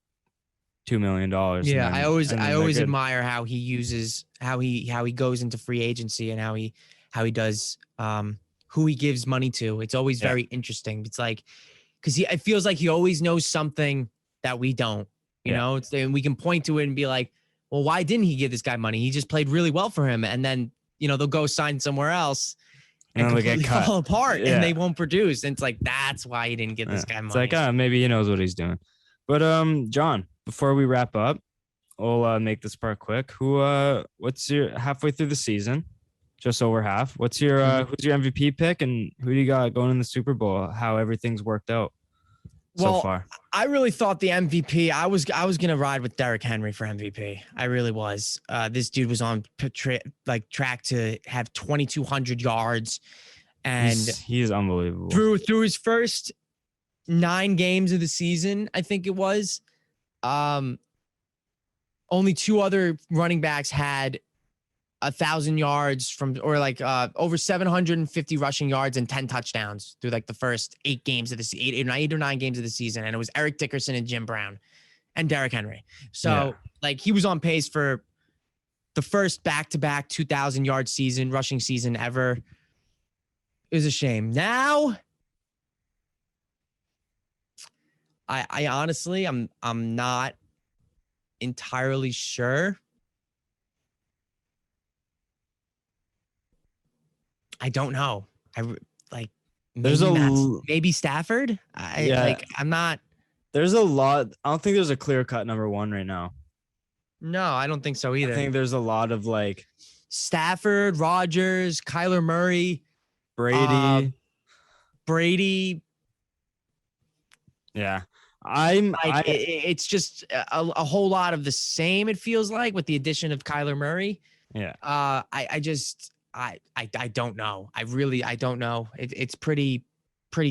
$2 million. Yeah, I always admire how he uses how he goes into free agency and how he how he does, who he gives money to. It's always very interesting. It's like, because it feels like he always knows something that we don't, you know, and we can point to it and be like, well, why didn't he give this guy money? He just played really well for him. And then, you know, they'll go sign somewhere else and completely fall apart and they won't produce. And it's like, that's why he didn't get this guy money. It's like, maybe he knows what he's doing. But John, before we wrap up, we'll make this part quick. What's your halfway through the season? Just over half. What's your who's your MVP pick and who do you got going in the Super Bowl? How everything's worked out so far? I really thought the MVP. I was gonna ride with Derrick Henry for MVP. I really was. This dude was on track to have 2,200 yards, and he's unbelievable. Through his first 9 games of the season, I think it was. Only 2 other running backs had 1,000 yards from, or like over 750 rushing yards and 10 touchdowns through like the first 8 games of the 8 or 9 games of the season. And it was Eric Dickerson and Jim Brown and Derrick Henry. So like he was on pace for the first back-to-back 2,000 yard season, rushing season ever. It was a shame. Now, I honestly, I'm not entirely sure. I don't know. Maybe Stafford. I'm not. There's a lot. I don't think there's a clear cut number 1 right now. No, I don't think so either. I think there's a lot of like Stafford, Rodgers, Kyler Murray, Brady. Yeah. It's just a whole lot of the same. It feels like with the addition of Kyler Murray. Yeah. I don't know. I don't know. It's pretty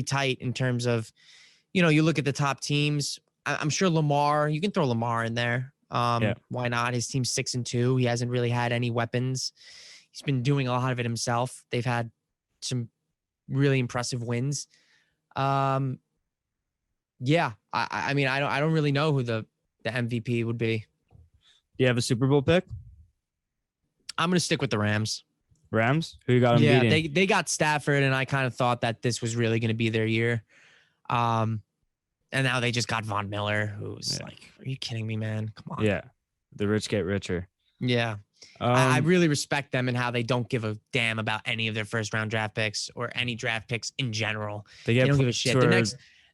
tight in terms of, you know, you look at the top teams. I'm sure Lamar, you can throw Lamar in there. Why not? His team's 6-2. He hasn't really had any weapons. He's been doing a lot of it himself. They've had some really impressive wins. I mean, I don't really know who the MVP would be. Do you have a Super Bowl pick? I'm going to stick with the Rams. Rams? Who you got them beating? They got Stafford, and I kind of thought that this was really going to be their year. And now they just got Von Miller, who's like, are you kidding me, man? Come on. Yeah. The rich get richer. Yeah. I really respect them and how they don't give a damn about any of their first round draft picks or any draft picks in general. They don't give a shit.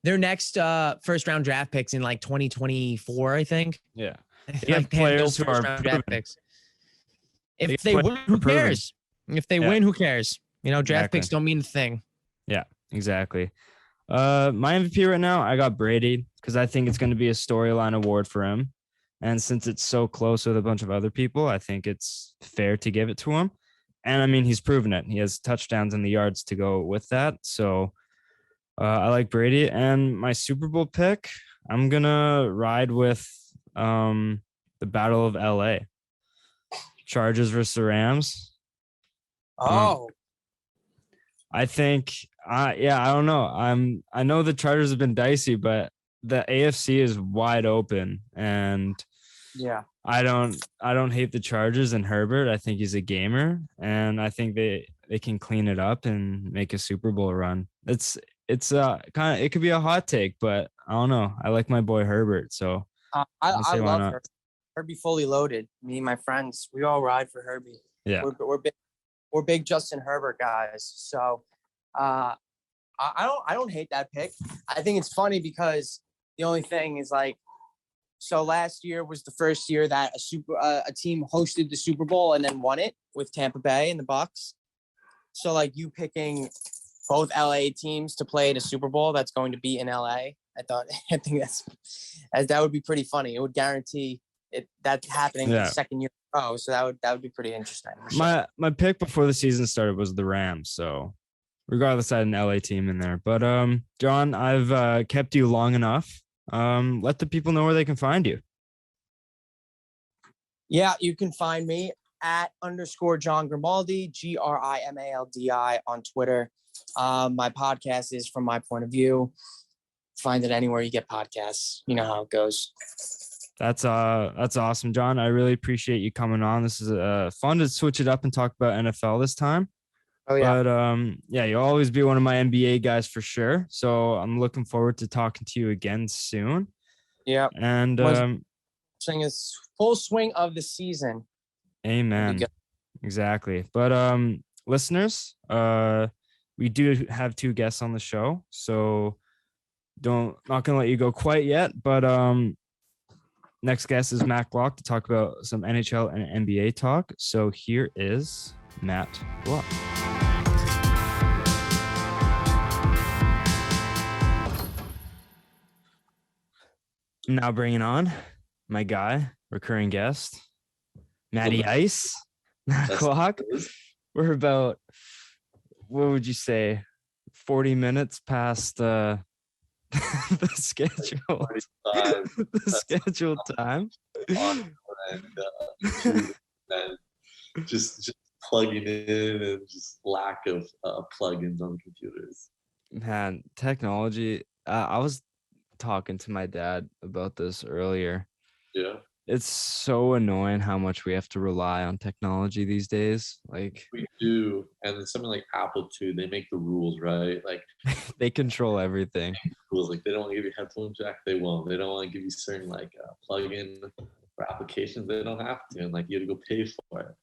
Their next first round draft picks in like 2024, I think. Yeah. They have players who are draft picks. If they win, who cares? If they win, who cares? You know, draft picks don't mean a thing. Yeah, exactly. My MVP right now, I got Brady because I think it's going to be a storyline award for him. And since it's so close with a bunch of other people, I think it's fair to give it to him. And I mean, he's proven it. He has touchdowns and the yards to go with that. So I like Brady. And my Super Bowl pick, I'm going to ride with the Battle of LA. Chargers versus the Rams. I think, I don't know. I know the Chargers have been dicey, but the AFC is wide open, and I don't hate the Chargers and Herbert. I think he's a gamer, and I think they can clean it up and make a Super Bowl run. It's it could be a hot take, but I don't know. I like my boy Herbert, so I love Herbie fully loaded. Me and my friends, we all ride for Herbie. Yeah, we're big Justin Herbert guys. So I don't hate that pick. I think it's funny because the only thing is like, so last year was the first year that a team hosted the Super Bowl and then won it with Tampa Bay and the Bucks. So like you picking both LA teams to play at a Super Bowl that's going to be in LA. I think that would be pretty funny. It would guarantee that's happening the second year in a row. So that would be pretty interesting. Sure. My pick before the season started was the Rams. So regardless, I had an LA team in there. But John, I've kept you long enough. Let the people know where they can find you. Yeah, you can find me at _John Grimaldi, Grimaldi on Twitter. My podcast is From My Point of View. Find it anywhere you get podcasts. You know how it goes. That's awesome, John. I really appreciate you coming on. This is fun to switch it up and talk about NFL this time. Oh yeah. But yeah, you'll always be one of my NBA guys for sure. So I'm looking forward to talking to you again soon. Yeah. And Swing is full swing of the season. amen. good. Exactly. But listeners, we do have 2 guests on the show, so not gonna let you go quite yet. But next guest is Matt Gloch to talk about some NHL and NBA talk. So here is Matt Gloch. Now bringing on my guy, recurring guest, Matty Ice. Matt Gloch. We're about, what would you say, 40 minutes past the schedule. The scheduled time. And just plugging in and just lack of plugins on computers. Man, technology. I was talking to my dad about this earlier. Yeah, It's so annoying how much we have to rely on technology these days. Like we do. And then something like Apple too, they make the rules, right? Like they control everything. rules, like they don't want to give you headphone jack, they won't. They don't want to give you certain like plug-in for applications, they don't have to, and like you have to go pay for it.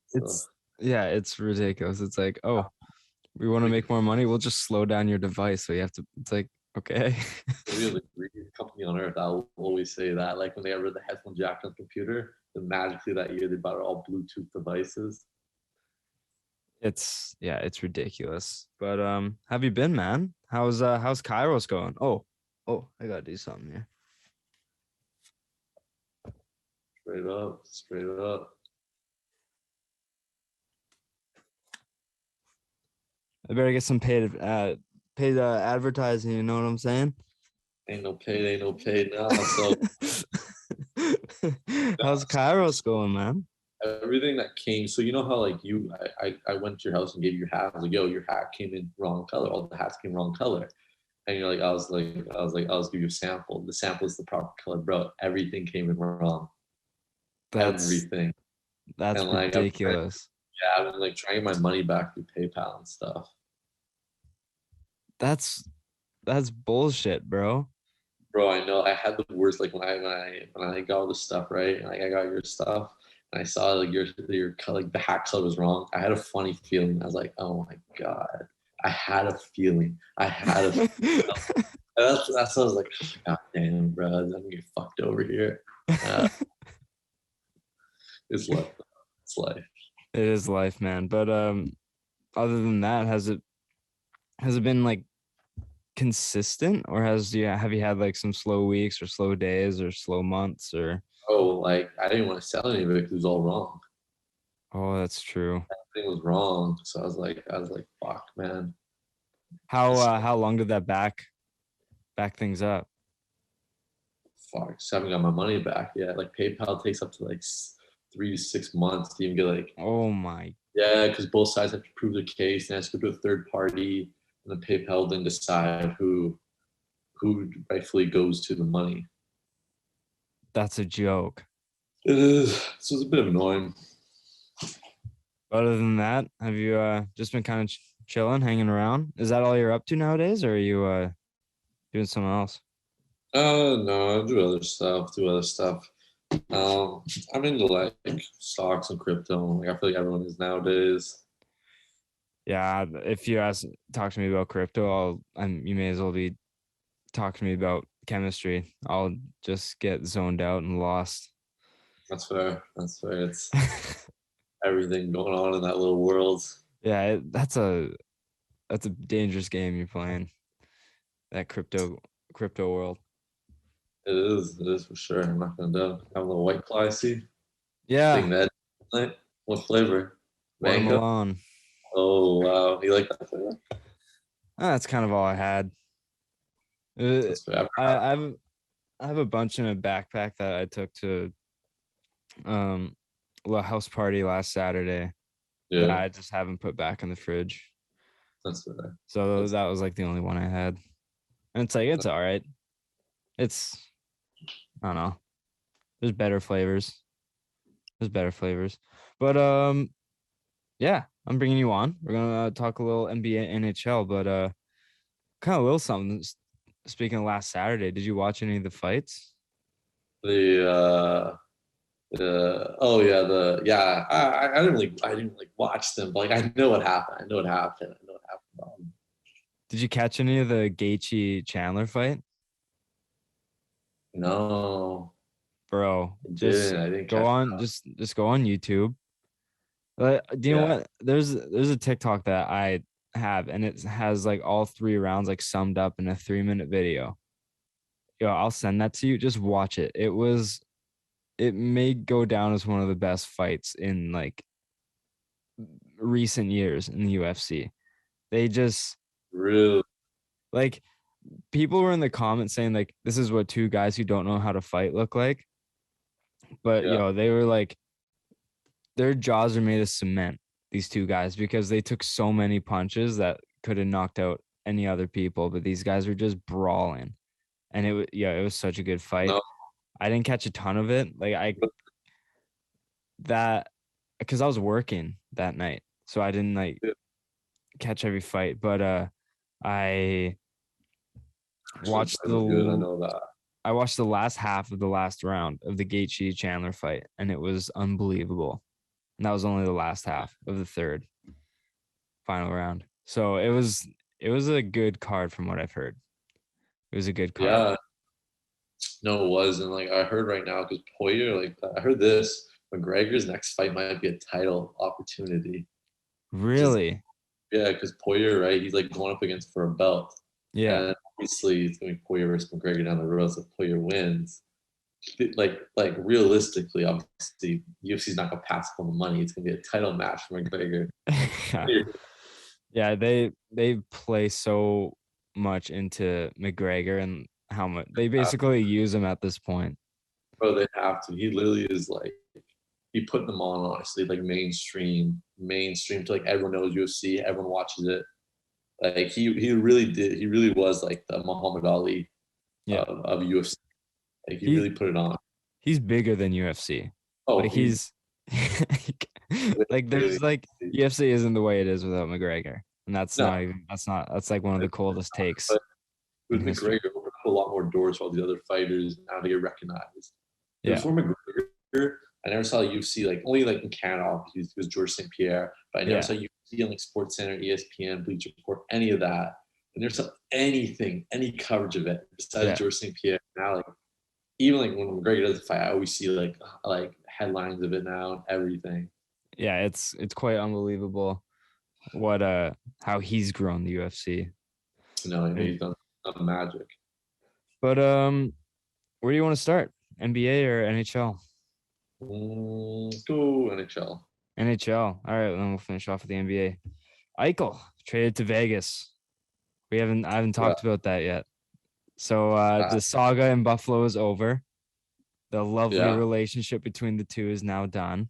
So, It's ridiculous. It's like, oh, we want to make more money, we'll just slow down your device. So you have to, it's like, okay. we have the greatest company on earth. I'll always say that. Like when they got rid of the headphone jack on the computer, then magically that year they bought all Bluetooth devices. It's ridiculous. But have you been, man? How's Kairos going? Oh, I gotta do something here. Straight up. I better get some paid advertising. You know what I'm saying? Ain't no paid now. So how's Kairos going, man? everything that came. So you know how like I went to your house and gave you your hat. I was like, yo, your hat came in wrong color. All the hats came wrong color. And you're like, I was like, I'll just give you a sample. The sample is the proper color, bro. Everything came in wrong. Everything. That's and, like, ridiculous. I've been like trying to get my money back through PayPal and stuff. That's bullshit, bro. Bro, I know. I had the worst. Like when I got all this stuff right, and like I got your stuff, and I saw like your color, like the hat color was wrong. I had a funny feeling. I was like, oh my god. I had a feeling. That's what I was like, god damn, bro, I'm gonna get fucked over here. It's life. It's life. It is life, man. But other than that, has it been like consistent, or have you had like some slow weeks or slow days or slow months or? Oh, like I didn't want to sell any of it because it was all wrong. Oh, that's true. Everything was wrong. So I was like, fuck, man. How long did that back things up? Fuck, so I haven't got my money back yet. Like PayPal takes up to like 3 to 6 months to even get like. Oh my. Yeah, because both sides have to prove their case, and it has to go to a third party, and then PayPal then decide who rightfully goes to the money. That's a joke. It is. So it's a bit annoying. Other than that, have you just been kind of chilling, hanging around? Is that all you're up to nowadays, or are you doing something else? No, I do other stuff. I'm into like stocks and crypto. Like I feel like everyone is nowadays. Yeah, if you talk to me about crypto, you may as well be talking to me about chemistry. I'll just get zoned out and lost. That's fair. It's everything going on in that little world. Yeah, that's a dangerous game you're playing. That crypto world. It is for sure. I'm not gonna do. Have a little white claw, I see. Yeah. What flavor? Mango. Watermelon. Oh wow, you like that flavor? That's kind of all I had. I have a bunch in a backpack that I took to a house party last Saturday. Yeah, that I just haven't put back in the fridge. that's fair. So that was like the only one I had, and it's like it's all right. It's I don't know. There's better flavors. But Yeah, I'm bringing you on. We're gonna talk a little NBA, NHL, but kind of a little something. Speaking of last Saturday, did you watch any of the fights? Oh yeah, I didn't watch them, but like I know what happened. I know what happened. Did you catch any of the Gaethje Chandler fight? No, Bro, I just didn't. I didn't go catch on, just go on YouTube. Do you know Yeah. what? There's a TikTok that I have, and it has like all 3 rounds like summed up in a 3-minute video. Yo, I'll send that to you. Just watch it. It may go down as one of the best fights in like recent years in the UFC. They just Really. like people were in the comments saying like this is what two guys who don't know how to fight look like. But Yeah. they were like their jaws are made of cement, these two guys, because they took so many punches that could have knocked out any other people, but these guys were just brawling. And it was such a good fight. No. I didn't catch a ton of it. That because I was working that night. So I didn't like Yeah. catch every fight, but I Actually, watched that was good. I the know that. I watched the last half of the last round of the Gaethje Chandler fight, and it was unbelievable. And that was only the last half of the third final round. So it was a good card from what I've heard. It was a good card. Yeah. No, it was, and like I heard right now, because Poirier, like I heard this, McGregor's next fight might be a title opportunity. Just Really? yeah, because Poirier, right? He's like going up against for a belt, Yeah. and obviously it's gonna be Poirier versus McGregor down the road. So if Poirier wins, like realistically, obviously UFC's not gonna pass up on the money. It's gonna be a title match for McGregor. Yeah, they play so much into McGregor and how much they basically use him at this point. Bro, they have to. He literally is like he put them on, honestly, like mainstream to like everyone knows UFC, everyone watches it. Like he really did. He really was like the Muhammad Ali Yeah. of UFC. Like he He really put it on. he's bigger than UFC. Oh, Like he's like there's like UFC isn't the way it is without McGregor. And that's no, not even that's like one of the coldest takes but with in history. McGregor opened up a lot more doors for all the other fighters now to get recognized. Yeah. Before McGregor, I never saw UFC like only like in Canada, obviously, because George St. Pierre, but I never Yeah. saw UFC on like Sports Center, ESPN, Bleacher Report, any of that. I never saw anything, any coverage of it besides Yeah. George St. Pierre. Now, like even like when McGregor does the fight, I always see like headlines of it now and everything. Yeah, it's quite unbelievable what how he's grown the UFC. You know, he's done magic. But where do you want to start? NBA or NHL? Let's go NHL. NHL. All right, then we'll finish off with the NBA. Eichel traded to Vegas. I haven't talked about that yet. So the saga in Buffalo is over. The lovely relationship between the two is now done.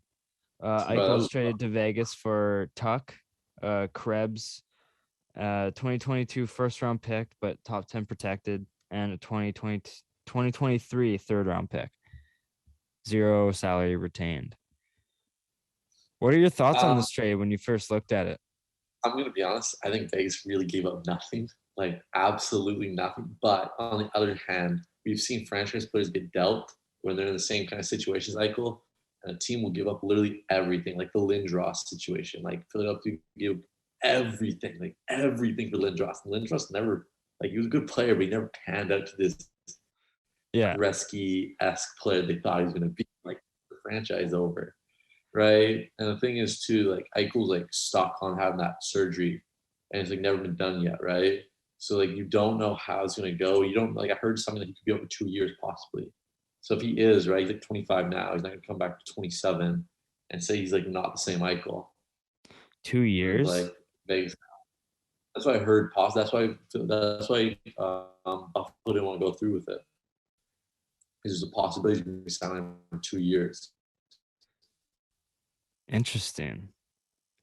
Eichel's traded to Vegas for Tuck, Krebs, 2022 first round pick, but top 10 protected, and a 2023 third round pick. 0 salary retained. What are your thoughts on this trade when you first looked at it? I'm going to be honest. I think Vegas really gave up nothing, like absolutely nothing. But on the other hand, we've seen franchise players get dealt when they're in the same kind of situation as Eichel, and a team will give up literally everything, like the Lindros situation. Like Philadelphia gave everything for Lindros. And Lindros never, like he was a good player, but he never panned out to this Gretzky-esque player they thought he was going to be. Like the franchise over. Right. And the thing is too, like Eichel's like stuck on having that surgery and it's like never been done yet, right? So like you don't know how it's gonna go. You don't like I heard something that he could be over 2 years possibly. So if he is, right, he's like 25 now, he's not gonna come back to 27 and say he's like not the same Eichel. 2 years? Like Vegas. That's what I heard. That's why Buffalo didn't want to go through with it. Because there's a possibility he's gonna be signing for 2 years. Interesting.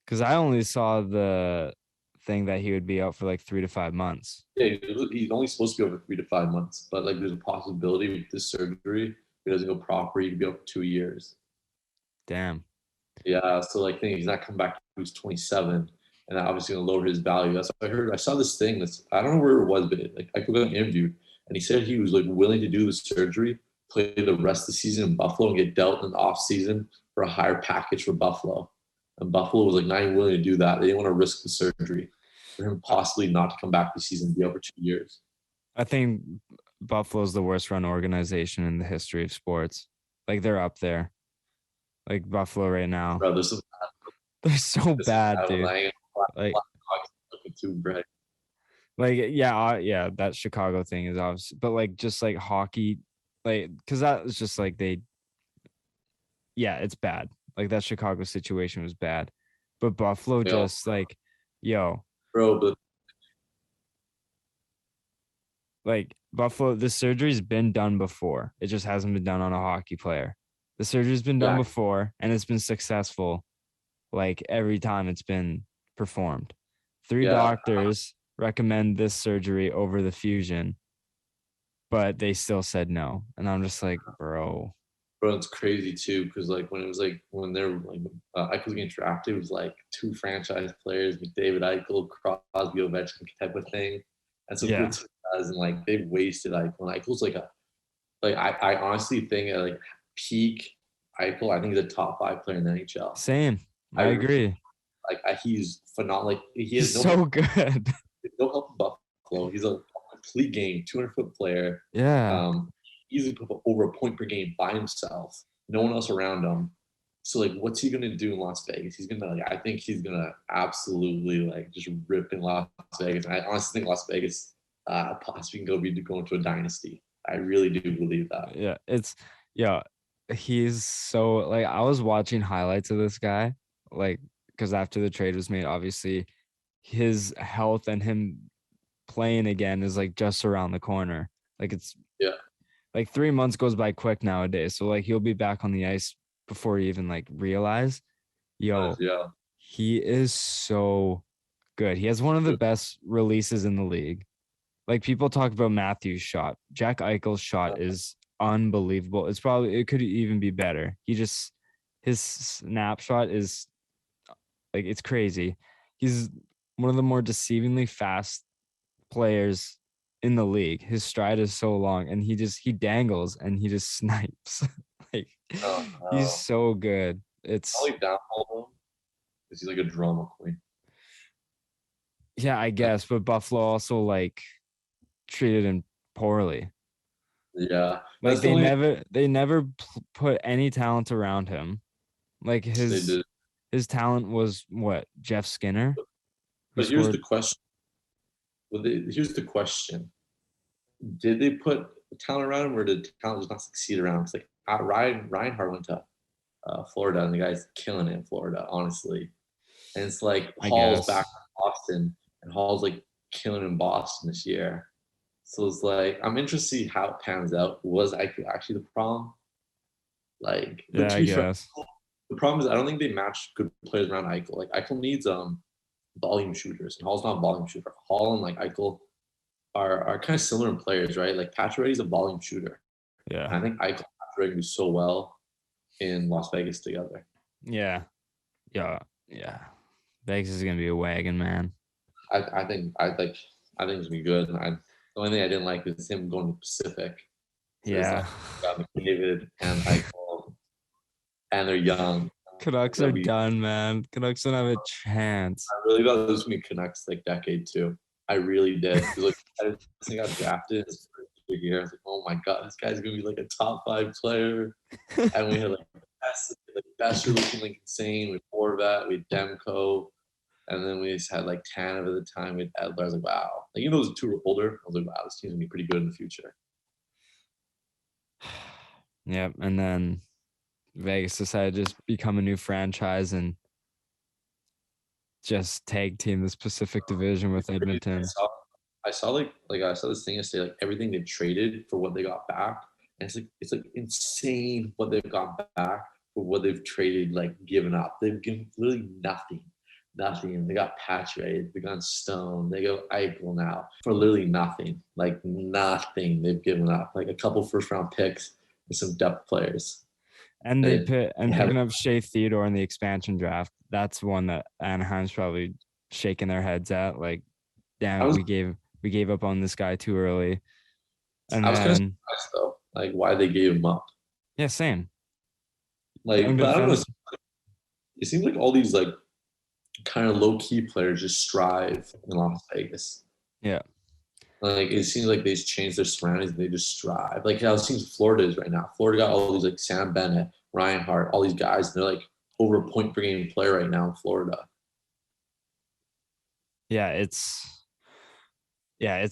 Because I only saw the thing that he would be out for like 3 to 5 months. Yeah, he's only supposed to be over 3 to 5 months, but like there's a possibility with this surgery, if it doesn't go proper, he could be out for 2 years. Damn. Yeah, so like he's not coming back. He was 27, and that obviously going to lower his value. That's what I heard. I saw this thing that's I don't know where it was, but like I got interviewed, and he said he was like willing to do the surgery, play the rest of the season in Buffalo, and get dealt in the off season for a higher package for Buffalo. And Buffalo was like not even willing to do that. They didn't want to risk the surgery for him possibly not to come back this season, be over 2 years. I think Buffalo's the worst run organization in the history of sports. Like they're up there. Like Buffalo right now. Bro, this is They're so bad, dude. Like, too bright. like yeah, that Chicago thing is obvious, but like just like hockey, like because that was just like it's bad. Like that Chicago situation was bad, but Buffalo just like, bro, but like Buffalo, the surgery's been done before. It just hasn't been done on a hockey player. The surgery's been done before, and it's been successful. Like every time it's been performed. 3 doctors recommend this surgery over the fusion, but they still said no. And I'm just like, bro, it's crazy too, because like when they're like Eichel was getting drafted, it was like 2 franchise players, McDavid, Eichel, Crosby, Ovechkin type of thing. And so good and like they wasted Eichel. And Eichel's like I honestly think at like peak Eichel, I think he's a top 5 player in the NHL. Same. I agree. Like he's phenomenal. Like he's so good. No help in Buffalo. He's a complete game, 200-foot player. Yeah. Easily put over a point per game by himself. No one else around him. So like, what's he gonna do in Las Vegas? He's gonna I think he's gonna absolutely like just rip in Las Vegas. And I honestly think Las Vegas possibly can go into a dynasty. I really do believe that. Yeah, he's so like I was watching highlights of this guy, like because after the trade was made, obviously his health and him playing again is like just around the corner. Like it's like 3 months goes by quick nowadays. So like he'll be back on the ice before you even like realize. He is so good. He has one of the best releases in the league. Like people talk about Matthews' shot. Jack Eichel's shot is unbelievable. It could even be better. His snapshot is like it's crazy. He's one of the more deceivingly fast players in the league. His stride is so long, and he dangles and he just snipes. Like he's so good. It's probably downfall though, because he's like a drama queen. Yeah, I guess, but Buffalo also like treated him poorly. Yeah, like they never put any talent around him. Like his talent was what, Jeff Skinner. But here's the question. Here's the question: did they put talent around him, or did talent just not succeed around him? It's like Reinhart went to Florida, and the guy's killing it in Florida, honestly. And it's like Hall's back in Boston, and Hall's like killing in Boston this year. So it's like I'm interested to see how it pans out. Was Eichel actually the problem? Like, I guess. The problem is I don't think they match good players around Eichel. Like Eichel needs volume shooters, and Hall's not a volume shooter. Hall and like Eichel are kind of similar in players, right? Like Pacioretty's a volume shooter. Yeah. And I think Eichel and Pacioretty do so well in Las Vegas together. Yeah. Vegas is gonna be a wagon, man. I think it's gonna be good. And the only thing I didn't like is him going to the Pacific. So got McDavid and Eichel, and they're young. Canucks are done, man. Canucks don't have a chance. I really thought this was gonna be Canucks like decade too. I really did. Like I got drafted his first year. I was like, oh my god, this guy's gonna be like a top 5 player. And we had like Besser looking like insane. We had Horvat, we had Demko, and then we just had like Tanev at the time. We had Edler. I was like, wow. Like, those 2 were older. I was like, wow, this team's gonna be pretty good in the future. Yep. And then Vegas decided to just become a new franchise and just tag team this Pacific Division with Edmonton. I saw this thing yesterday, like everything they traded for what they got back. And it's like insane what they've got back for what they've traded, like given up. They've given literally nothing. They got Pacioretty, they got Stone, they go Eichel now for literally nothing. Like nothing they've given up. Like a couple first round picks and some depth players. And Yeah. picking up Shea Theodore in the expansion draft. That's one that Anaheim's probably shaking their heads at. Like, damn, we gave up on this guy too early. And I was kind of then surprised though, like why they gave him up. yeah, same. Like, Young but I don't know. defense. It seems like all these like kind of low key players just strive in Las Vegas. Yeah. Like it seems like they just changed their surroundings and they just strive. Like how it seems Florida is right now. Florida got all these like Sam Bennett, Ryan Hart, all these guys, and they're like over a point per game player right now in Florida. Yeah, it's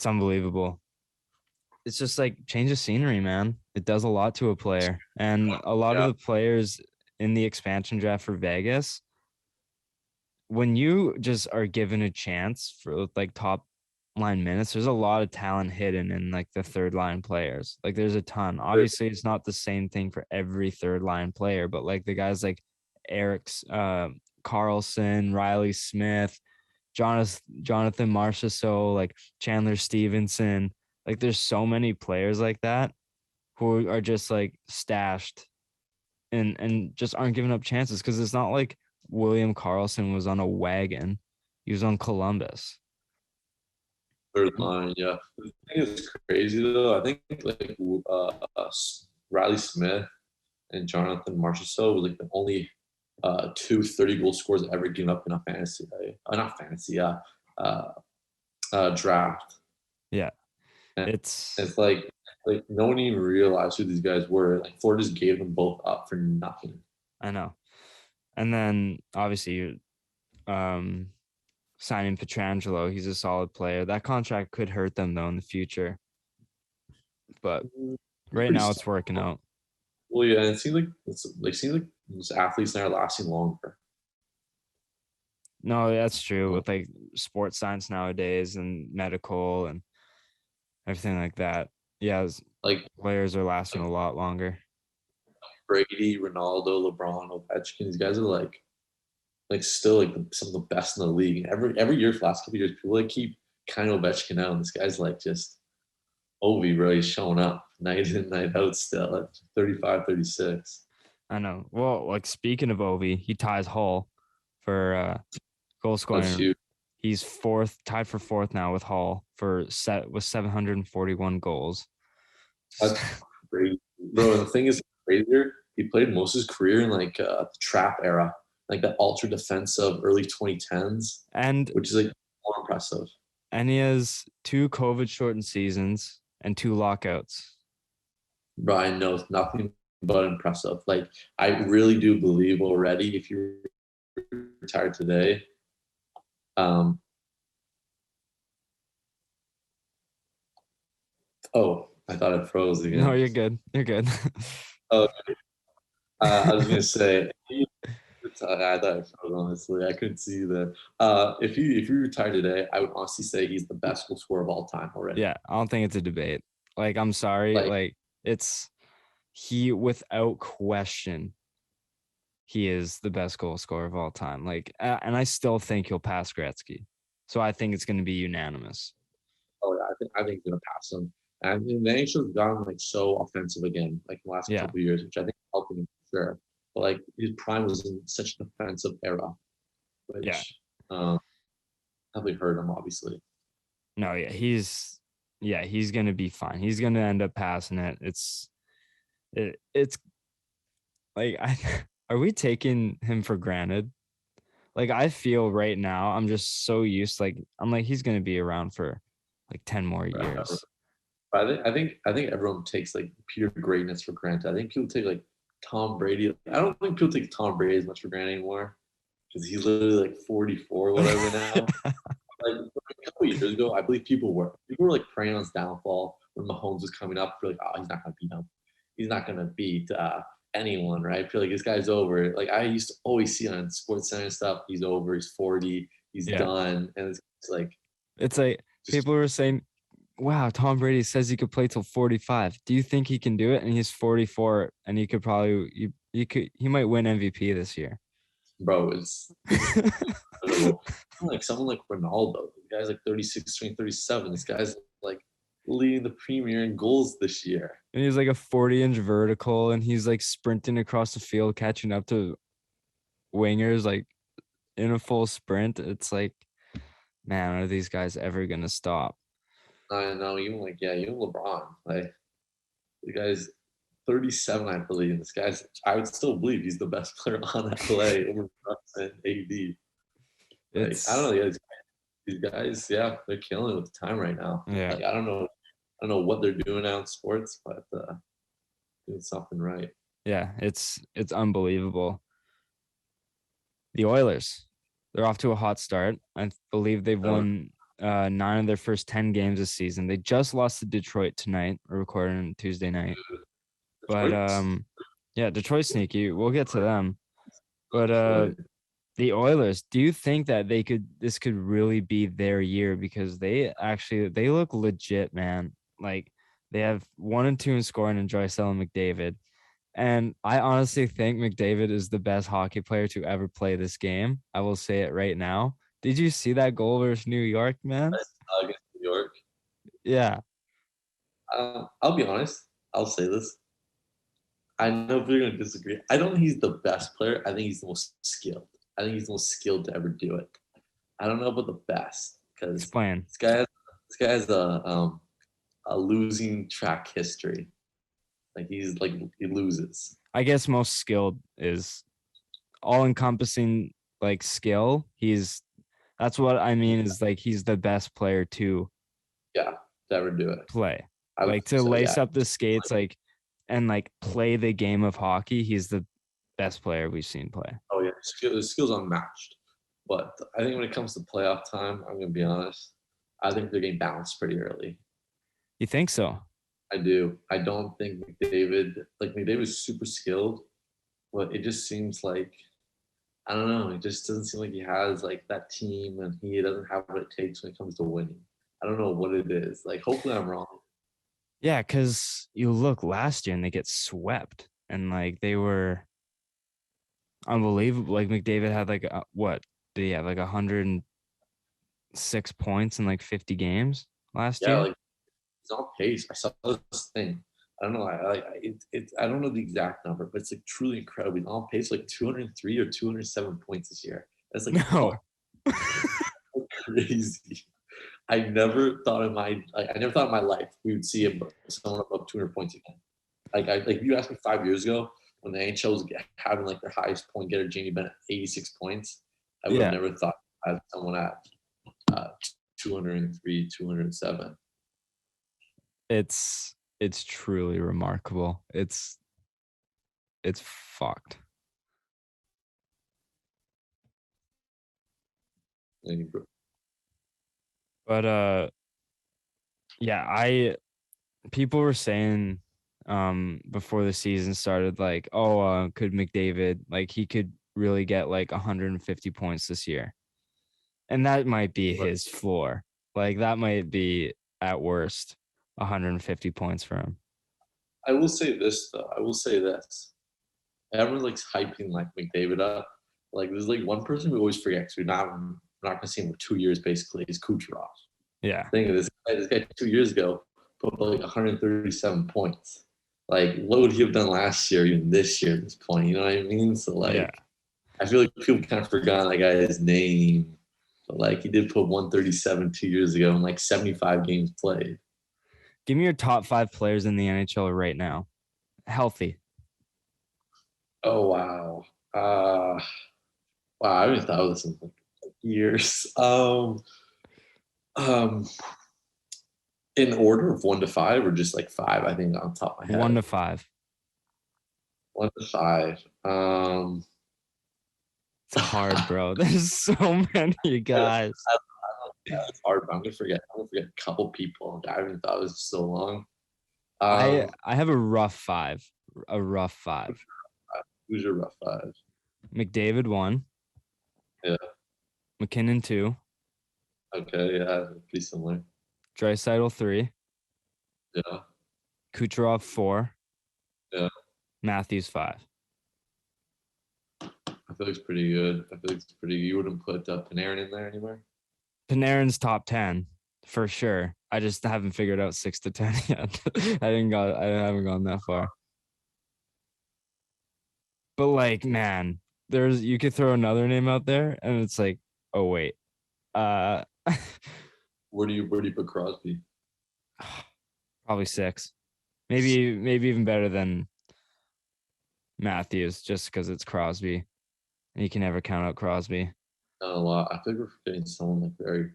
unbelievable. It's just like change of scenery, man. It does a lot to a player. And a lot of the players in the expansion draft for Vegas, when you just are given a chance for like top line minutes, there's a lot of talent hidden in like the third line players. Like there's a ton. Obviously, it's not the same thing for every third line player, but like the guys like Eric's Carlson, Riley Smith, Jonathan Marchessault, like Chandler Stevenson. Like there's so many players like that who are just like stashed and just aren't giving up chances because it's not like William Karlsson was on a wagon. He was on Columbus. Third line, yeah. The thing is crazy though. I think like Riley Smith and Jonathan Marchessault was like the only 2 30-goal scores ever given up in a fantasy, not fantasy, draft. Yeah, and it's like no one even realized who these guys were. Like Florida just gave them both up for nothing. I know. And then obviously, signing Pietrangelo, he's a solid player. That contract could hurt them though in the future, but right now it's working out. Well, yeah, and it seems like these athletes now are lasting longer. No, that's true with like sports science nowadays and medical and everything like that. Yeah, Like players are lasting a lot longer. Brady, Ronaldo, LeBron, Ovechkin, these guys are like still like some of the best in the league. And every year for the last couple of years, people like keep kind of Ovechkin out, and this guy's like just Ovi really showing up night in, night out still at 35, 36. I know. Well, like speaking of Ovi, he ties Hull for goal scoring. He's tied for fourth now with Hull with 741 goals. That's crazy, bro. And the thing is crazier. He played most of his career in like the trap era, like that ultra defensive early 2010s, and which is like more impressive. And he has 2 COVID shortened seasons and 2 lockouts. Brian knows nothing but impressive. Like I really do believe already if you retired today, oh, I thought it froze again. No, you're good. You're good. I was gonna say, I thought it froze. Honestly, I couldn't see that. If you retire today, I would honestly say he's the best goal scorer of all time already. Yeah, I don't think it's a debate. Like, I'm sorry. Like he without question, he is the best goal scorer of all time. Like, and I still think he'll pass Gretzky. So I think it's going to be unanimous. Oh yeah, I think he's gonna pass him. And I mean, the NHL's gotten like so offensive again, like the last couple of years, which I think is helping him for sure. But like his prime was in such a defensive era, which probably hurt him obviously. No, yeah, he's gonna be fine. He's gonna end up passing it. It's like are we taking him for granted? Like I feel right now, I'm just so used. Like I'm like he's gonna be around for like 10 more years. But I think everyone takes like pure greatness for granted. I think people take like Tom Brady. I don't think people take Tom Brady as much for granted anymore because he's literally like 44 or whatever now. Like a couple of years ago, I believe people were like praying on his downfall when Mahomes was coming up. Like, oh, he's not gonna beat him. He's not gonna beat anyone, right? I feel like this guy's over. Like I used to always see on Sports Center stuff. He's over. He's 40. He's done. And it's like people were saying, wow, Tom Brady says he could play till 45. Do you think he can do it? And he's 44, and he could probably he might win MVP this year. Bro, it's like someone like Ronaldo. The guy's like 36, 37. This guy's like leading the Premier in goals this year. And he's like a 40-inch vertical, and he's like sprinting across the field, catching up to wingers like in a full sprint. It's like, man, are these guys ever gonna stop? I know, even LeBron, like the guy's 37, I believe. This guy's, I would still believe he's the best player on that play over Russ and AD. Like, I don't know, these guys, yeah, they're killing it with the time right now. Yeah. Like, I don't know what they're doing out in sports, but doing something right. Yeah, it's unbelievable. The Oilers, they're off to a hot start. I believe they've won 9 of their first 10 games this season. They just lost to Detroit tonight. We're recording Tuesday night. But yeah, Detroit's sneaky. We'll get to them. But the Oilers, do you think that this could really be their year? Because they look legit, man. Like, they have 1 and 2 in scoring in Draisaitl and McDavid. And I honestly think McDavid is the best hockey player to ever play this game. I will say it right now. Did you see that goal versus New York, man? Against New York. Yeah. I'll be honest. I'll say this. I know you're going to disagree. I don't think he's the best player. I think he's the most skilled. I think he's the most skilled to ever do it. I don't know about the best because Explain. this guy has a losing track history. Like he loses. I guess most skilled is all encompassing, like, skill. That's what I mean, is like he's the best player to ever do it. play. Like, to lace up the skates, like, and like play the game of hockey. He's the best player we've seen play. Oh yeah, his skills unmatched. But I think when it comes to playoff time, I'm gonna be honest. I think they're getting bounced pretty early. You think so? I do. I don't think McDavid's super skilled, but it just seems like, I don't know. It just doesn't seem like he has like that team, and he doesn't have what it takes when it comes to winning. I don't know what it is. Like, hopefully I'm wrong. Yeah, because you look last year and they get swept, and like they were unbelievable. Like, McDavid had like what did he have, like 106 points in like 50 games last year? Like he's on pace. I saw this thing. I don't know. I don't know the exact number, but it's like truly incredible. He's on pace like 203 or 207 points this year. That's like No. Crazy. I never thought in my life we would see someone above 200 points again. Like if you asked me 5 years ago when the NHL was having like their highest point getter, Jamie Bennett, 86 points, I would have never thought I'd have someone at 203, 207. It's truly remarkable. It's fucked. But yeah, people were saying before the season started, like, could McDavid, like, he could really get like 150 points this year. And that might be his floor. Like, that might be at worst 150 points for him. I will say this though. Everyone likes hyping like McDavid up. Like, there's like one person we always forget because we're not gonna see him for 2 years basically. Is Kucherov. Yeah. Think of this guy 2 years ago put up like 137 points. Like, what would he have done last year, even this year at this point? You know what I mean? So like, I feel like people kind of forgot that guy's name. But like, he did put 137 2 years ago in like 75 games played. Give me your top 5 players in the NHL right now. Healthy. Oh wow. Wow, I haven't thought of this in like years. In order of 1 to 5 or just like 5, I think on top of my head. 1 to 5. 1 to 5. It's hard, bro. There's so many guys. It's hard, but I'm gonna forget a couple people. I haven't thought of this so long. I have a rough 5. Who's your rough 5? McDavid 1. Yeah. McKinnon 2. Okay, yeah, pretty similar. Draisaitl 3. Yeah. Kucherov 4. Yeah. Matthews 5. I feel like it's pretty good. You wouldn't put Panarin in there anywhere? Panarin's top 10 for sure. I just haven't figured out 6 to 10 yet. I haven't gone that far. But like, man, you could throw another name out there, and it's like, oh wait, Where do you put Crosby? probably 6. Maybe even better than Matthews, just because it's Crosby, and you can never count out Crosby. Not a lot. I feel like we're forgetting someone like very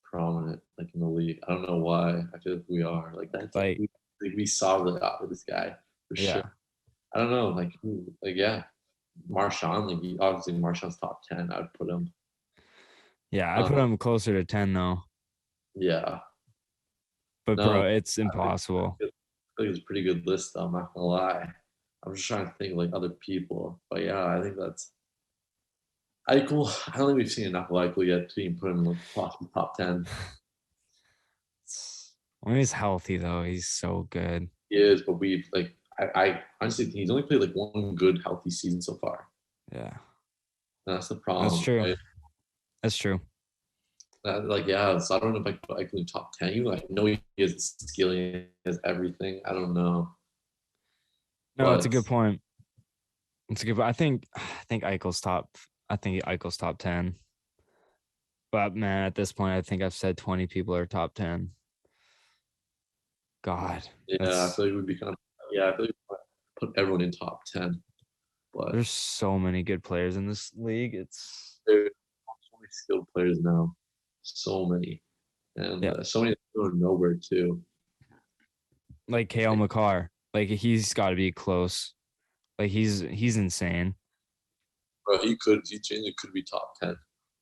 prominent, like in the league. I don't know why. I feel like we are. Like that's Like, we saw really out with this guy for yeah. sure. I don't know, like who, like yeah, Marchand. Like obviously Marchand's top 10. I'd put him. Yeah, I put him closer to 10 though. Yeah, But no, bro, it's impossible. I think it's a pretty good list though. I'm not gonna lie. I'm just trying to think of like other people, but yeah, I think that's Eichel. I don't think we've seen enough of Eichel yet to even put him in the top 10. When he's healthy though, he's so good. He is, but we've like I honestly think he's only played like one good healthy season so far. Yeah, And that's the problem. that's true. Right? That's true. Like yeah, so I don't know if I put Eichel in top 10. You like know he has the skill, he has everything. I don't know. No, it's a good point. It's a good. I think Eichel's top. I think Eichel's top 10. But man, at this point, I think I've said 20 people are top 10. God. Yeah, I feel like we'd be kind of I feel like we put everyone in top 10. But there's so many good players in this league. It's there's so many skilled players now. So many. And so many going nowhere too. Like Cale Makar. Like he's got to be close. Like he's insane. Bro, he genuinely could be top 10.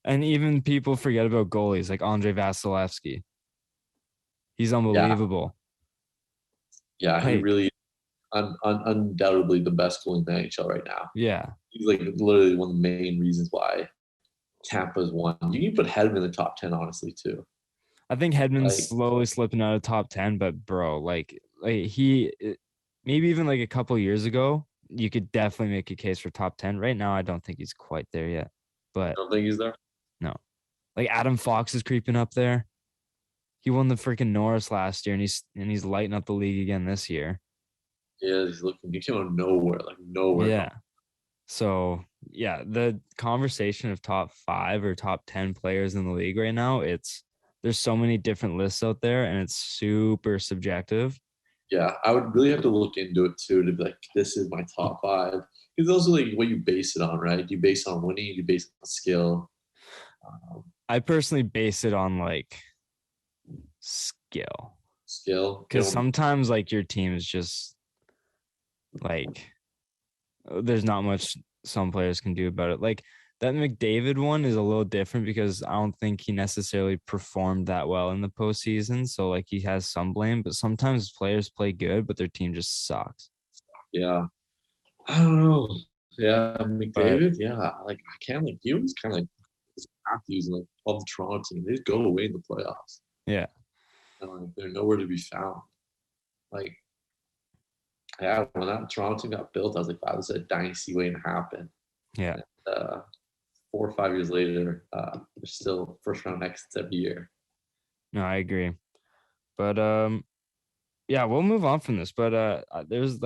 And even people forget about goalies like Andre Vasilevsky. He's unbelievable. Yeah, he really undoubtedly the best goalie in the NHL right now. Yeah. He's like literally one of the main reasons why Tampa's won. You can put Hedman in the top 10, honestly, too. I think Hedman's slowly slipping out of top 10, but bro, like he maybe even like a couple years ago, you could definitely make a case for top 10. Right now, I don't think he's quite there yet. But I don't think he's there. No. Like Adam Fox is creeping up there. He won the freaking Norris last year, and he's lighting up the league again this year. Yeah, he came out of nowhere, like nowhere. Yeah. So yeah, the conversation of top 5 or top 10 players in the league right now, there's so many different lists out there, and it's super subjective. Yeah, I would really have to look into it too to be like, this is my top 5. Because those are like what you base it on, right? You base it on winning, you base it on skill. I personally base it on like skill. Because sometimes like your team is just like there's not much some players can do about it. Like that McDavid one is a little different because I don't think he necessarily performed that well in the postseason. So like he has some blame, but sometimes players play good, but their team just sucks. Yeah. I don't know. Yeah, McDavid, like I can't like he was kind of like Matthews and like all the Toronto team. They just go away in the playoffs. Yeah. And like they're nowhere to be found. Like yeah, when that Toronto team got built, I was like, wow, this is a dynasty waiting to happen. Yeah. And, 4 or 5 years later, they're still first round exits every year. No, I agree. But yeah, we'll move on from this. But there's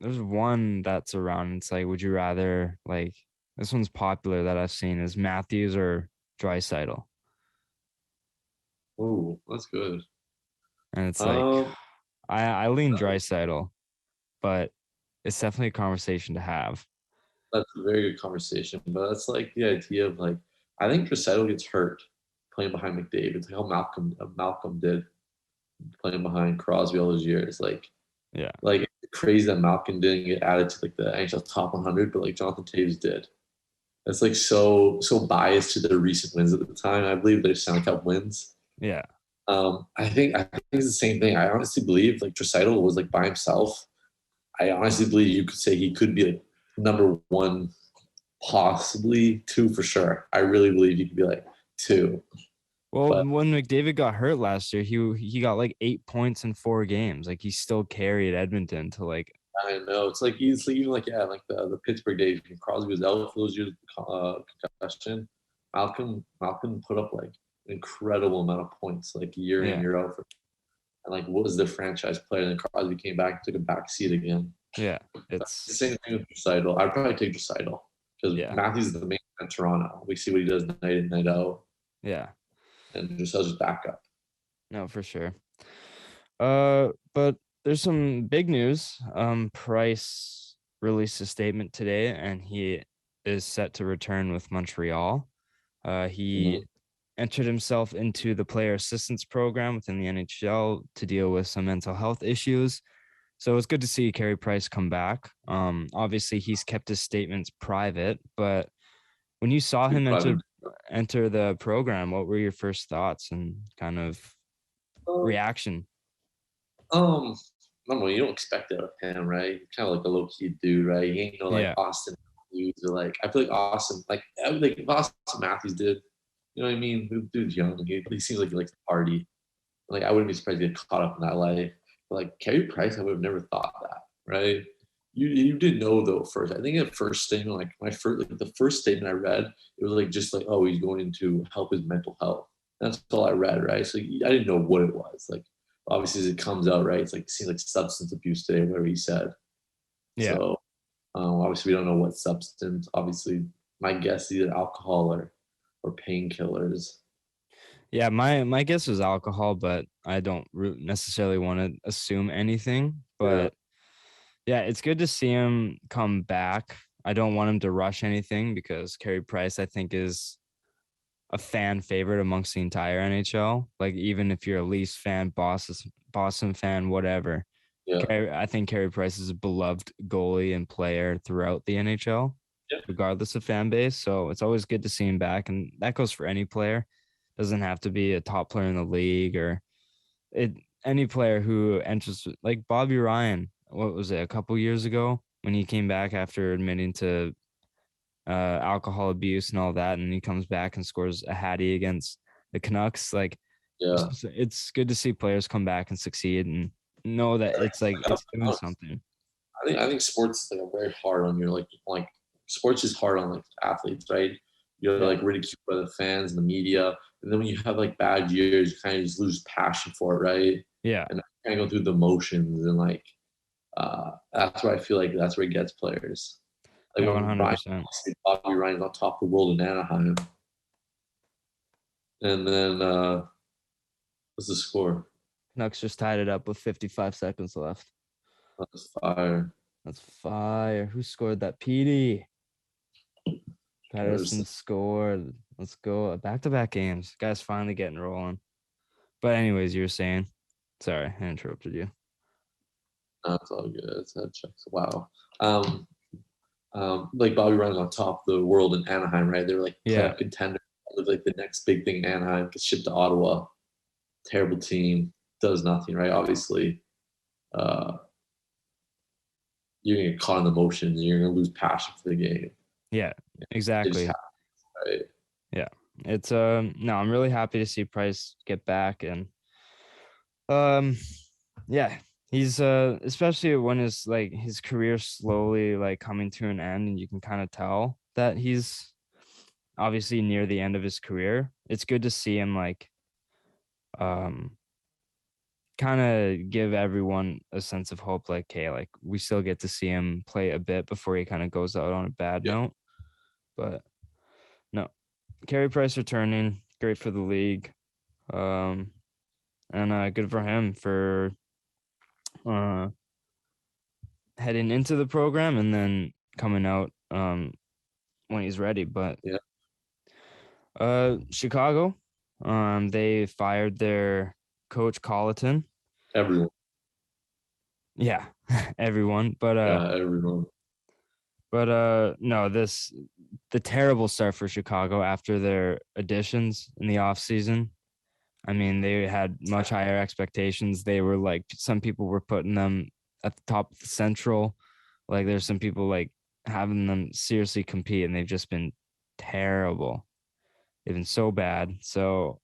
one that's around. It's like, would you rather, like, this one's popular that I've seen is Matthews or Draisaitl. Oh, that's good. And it's like I lean Draisaitl, but it's definitely a conversation to have. That's a very good conversation, but that's like the idea of like I think Draisaitl gets hurt playing behind McDavid. It's like how Malcolm did playing behind Crosby all those years. Like yeah, like it's crazy that Malcolm didn't get added to like the NHL top 100, but like Jonathan Toews did. That's like so biased to their recent wins at the time. I believe their Stanley Cup wins. Yeah. I think it's the same thing. I honestly believe like Draisaitl was like by himself. I honestly believe you could say he could be like number 1, possibly 2 for sure. I really believe you could be like 2. Well, when McDavid got hurt last year, he got like 8 points in 4 games. Like he still carried Edmonton to like. I know it's like he's even like like the Pittsburgh days when Crosby was out for those years concussion. Malcolm put up like incredible amount of points, like year in, year out. And like, what was the franchise player? And then Crosby came back and took a back seat again. Yeah, It's the same thing with Draisaitl. I'd probably take Draisaitl because Matthews is the main in Toronto. We see what he does night in, night out. Yeah. And Draisaitl's backup. No, for sure. But there's some big news. Price released a statement today, and he is set to return with Montreal. He entered himself into the player assistance program within the NHL to deal with some mental health issues. So it's good to see Carey Price come back. Obviously, he's kept his statements private, but when you saw him enter the program, what were your first thoughts and kind of reaction? I don't know. You don't expect it of him, right? Kind of like a low key dude, right? He ain't no like Austin Matthews or like. I feel like Austin, like if Austin Matthews did, you know what I mean? The dude's young. He seems like he likes to party. Like I wouldn't be surprised to get caught up in that life. But like Carey Price, I would have never thought that, right? You didn't know though at first. I think at first statement, like the first statement I read, it was like just like, oh, he's going to help his mental health. That's all I read, right? So I didn't know what it was. Like obviously as it comes out, right? It's like it seems like substance abuse today, whatever he said. Yeah. So obviously we don't know what substance. Obviously, my guess is either alcohol or painkillers. Yeah, my guess was alcohol, but I don't necessarily want to assume anything. But yeah, it's good to see him come back. I don't want him to rush anything because Carey Price, I think, is a fan favorite amongst the entire NHL. Like even if you're a Leafs fan, Boston fan, whatever. Yeah. I think Carey Price is a beloved goalie and player throughout the NHL, regardless of fan base. So it's always good to see him back, and that goes for any player. Doesn't have to be a top player in the league or any player who enters, like Bobby Ryan. What was it, a couple years ago when he came back after admitting to alcohol abuse and all that, and he comes back and scores a hattie against the Canucks. Like, it's good to see players come back and succeed and know that it's like it's doing something. I think sports is like very hard on your like sports is hard on like athletes, right? You're like ridiculed by the fans and the media, and then when you have like bad years, you kind of just lose passion for it, right? Yeah, and kind of go through the motions, and like that's where I feel like that's where it gets players. Like 100%. Bobby Ryan's on top of the world in Anaheim, and then what's the score? Canucks just tied it up with 55 seconds left. That's fire. That's fire. Who scored that? Petey. Patterson scored. Let's go. Back-to-back games. Guys finally getting rolling. But anyways, you were saying. Sorry, I interrupted you. No, it's all good. It's that checks. Wow. Like Bobby Ryan's on top of the world in Anaheim, right? They were like playoff contender. Like the next big thing in Anaheim gets shipped to Ottawa. Terrible team. Does nothing, right? Obviously, you're gonna get caught in the motions. You're gonna lose passion for the game. Yeah, exactly. Right. Yeah, it's no, I'm really happy to see Price get back, and yeah, he's especially when his career slowly like coming to an end, and you can kind of tell that he's obviously near the end of his career. It's good to see him like kind of give everyone a sense of hope, like, hey, like we still get to see him play a bit before he kind of goes out on a bad note. But no, Carey Price returning, great for the league, and good for him for heading into the program and then coming out when he's ready. But Chicago, they fired their coach Colleton. Everyone. Yeah, everyone. But everyone. But no, the terrible start for Chicago after their additions in the offseason. I mean, they had much higher expectations. They were like, some people were putting them at the top of the Central. Like there's some people like having them seriously compete, and they've just been terrible. They've been so bad. So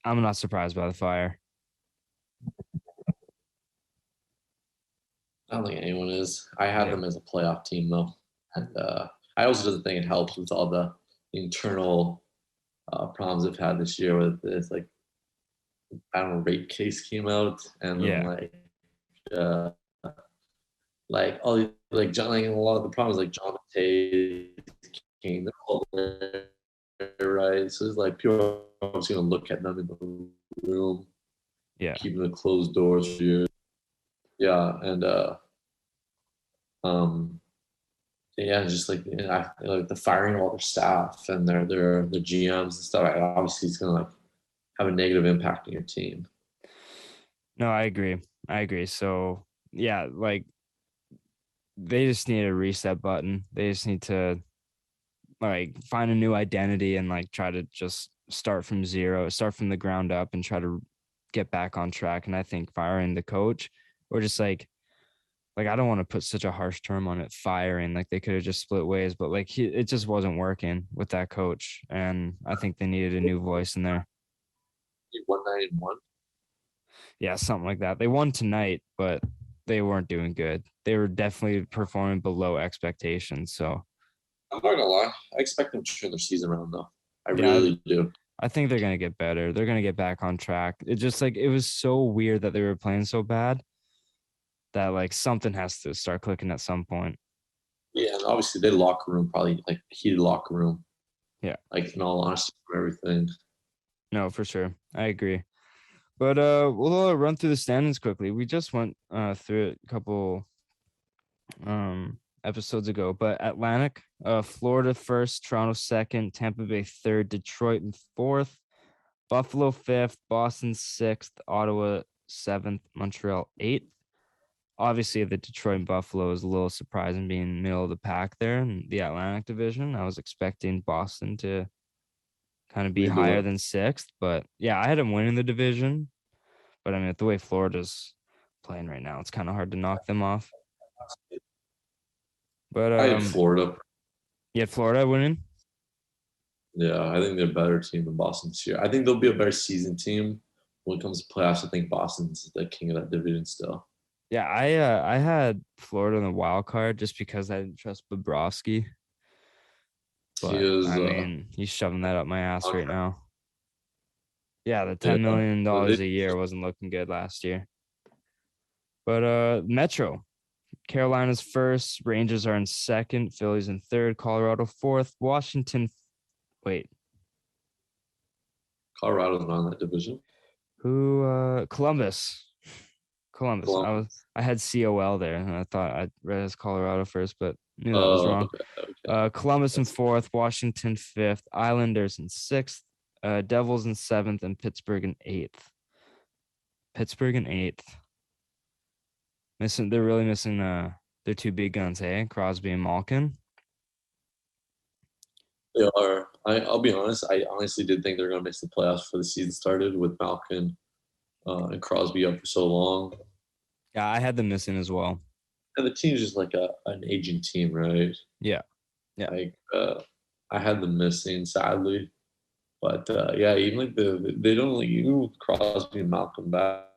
I'm not surprised by the fire. I don't think anyone is. I had them as a playoff team though, and I also don't think it helps with all the internal problems they've had this year with this, like, I don't know, rape case came out, and then Yeah. like all the, like John, like a lot of the problems, like John Tay came, they're all there, right? So it's like people are always gonna look at them in the room, Yeah. keeping the closed doors for years. Yeah, and um, yeah, just like, like the firing of all their staff and their GMs and stuff. Obviously, it's gonna like have a negative impact on your team. No, I agree. So yeah, like they just need a reset button. They just need to like find a new identity and like try to just start from zero, start from the ground up and try to get back on track. And I think firing the coach or just like I don't want to put such a harsh term on it, firing, like they could have just split ways, but like it just wasn't working with that coach. And I think they needed a new voice in there. 1-9-1. Yeah, something like that. They won tonight, but they weren't doing good. They were definitely performing below expectations. So I'm not gonna lie, I expect them to turn their season around though. I yeah, really do. I think they're gonna get better. They're gonna get back on track. It just like it was so weird that they were playing so bad that like something has to start clicking at some point. Yeah, and obviously their locker room probably like heated locker room. Yeah. Like in all honesty, for everything. No, for sure. I agree. But we'll run through the standings quickly. We just went through it a couple episodes ago. But Atlantic, Florida first, Toronto second, Tampa Bay third, Detroit in fourth, Buffalo fifth, Boston sixth, Ottawa seventh, Montreal eighth. Obviously, the Detroit and Buffalo is a little surprising being middle of the pack there in the Atlantic division. I was expecting Boston to kind of be Lead the higher way. than sixth, but yeah, I had them winning the division. But I mean, the way Florida's playing right now, it's kind of hard to knock them off. But I had Florida. you had Florida winning. Yeah, I think they're a better team than Boston this year. I think they'll be a better season team when it comes to playoffs. I think Boston's the king of that division still. Yeah, I had Florida in the wild card just because I didn't trust Bobrovsky. He But is I mean, he's shoving that up my ass right now. Yeah, the yeah, $10 million but a year wasn't looking good last year. But Metro, Carolina's first, Rangers are in second, Phillies in third, Colorado fourth, Washington. Wait, Colorado's not in that division. who? Columbus. Columbus. Columbus. I had COL there, and I thought I read as Colorado first, but knew that was wrong. Okay. Columbus in fourth, Washington fifth, Islanders in sixth, Devils in seventh, and Pittsburgh in eighth. Pittsburgh in eighth. They're really missing their two big guns, hey? Crosby and Malkin. They are. I'll be honest. I honestly did think they were going to miss the playoffs before the season started with Malkin and Crosby up for so long. Yeah, I had them missing as well. And the team's just like an aging team, right? Yeah. Like I had them missing, sadly. But yeah, even like they don't like even with Crosby and Malcolm back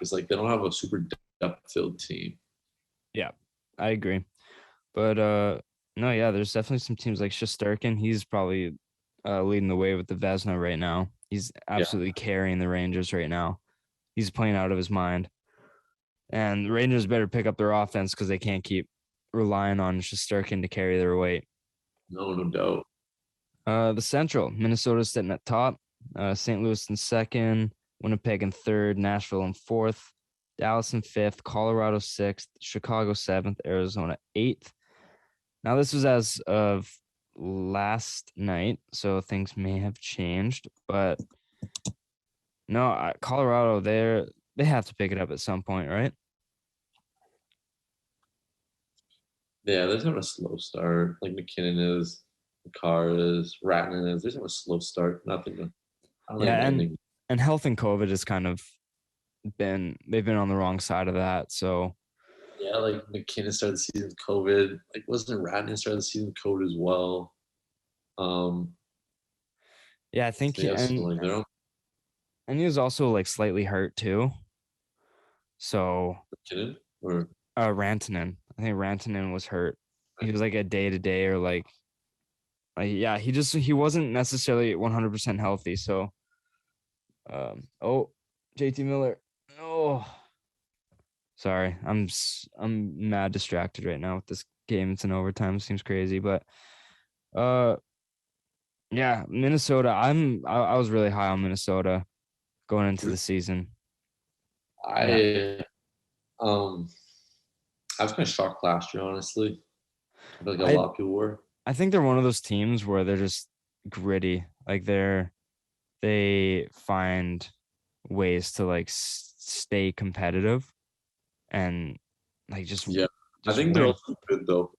is like they don't have a super depth filled team. Yeah, I agree. But no, yeah, there's definitely some teams like Shesterkin. He's probably leading the way with the Vezina right now. He's absolutely carrying the Rangers right now. He's playing out of his mind. And the Rangers better pick up their offense because they can't keep relying on Shesterkin to carry their weight. No doubt. The Central, Minnesota sitting at top, St. Louis in second, Winnipeg in third, Nashville in fourth, Dallas in fifth, Colorado sixth, Chicago seventh, Arizona eighth. Now, this was as of last night, so things may have changed, but no, Colorado, they have to pick it up at some point, right? Yeah, they're having a slow start. Like McKinnon is, Carr is, Ratnan is. They're having a slow start. Nothing. And health and COVID has kind of they've been on the wrong side of that. So yeah, like McKinnon started the season with COVID. Like wasn't Ratnan started the season with COVID as well? Yeah, I think so yeah, and he was also like slightly hurt too. So McKinnon or Rantanen. I think Rantanen was hurt. He was like a day-to-day or like Yeah, he wasn't necessarily 100% healthy. So, JT Miller. Oh, sorry, I'm mad distracted right now with this game. It's in overtime. Seems crazy, but yeah, Minnesota. I was really high on Minnesota going into the season. I I was kind of shocked last year, honestly. I feel like a lot of people were. I think they're one of those teams where they're just gritty. Like they find ways to like stay competitive and like just I think they're win. also good though.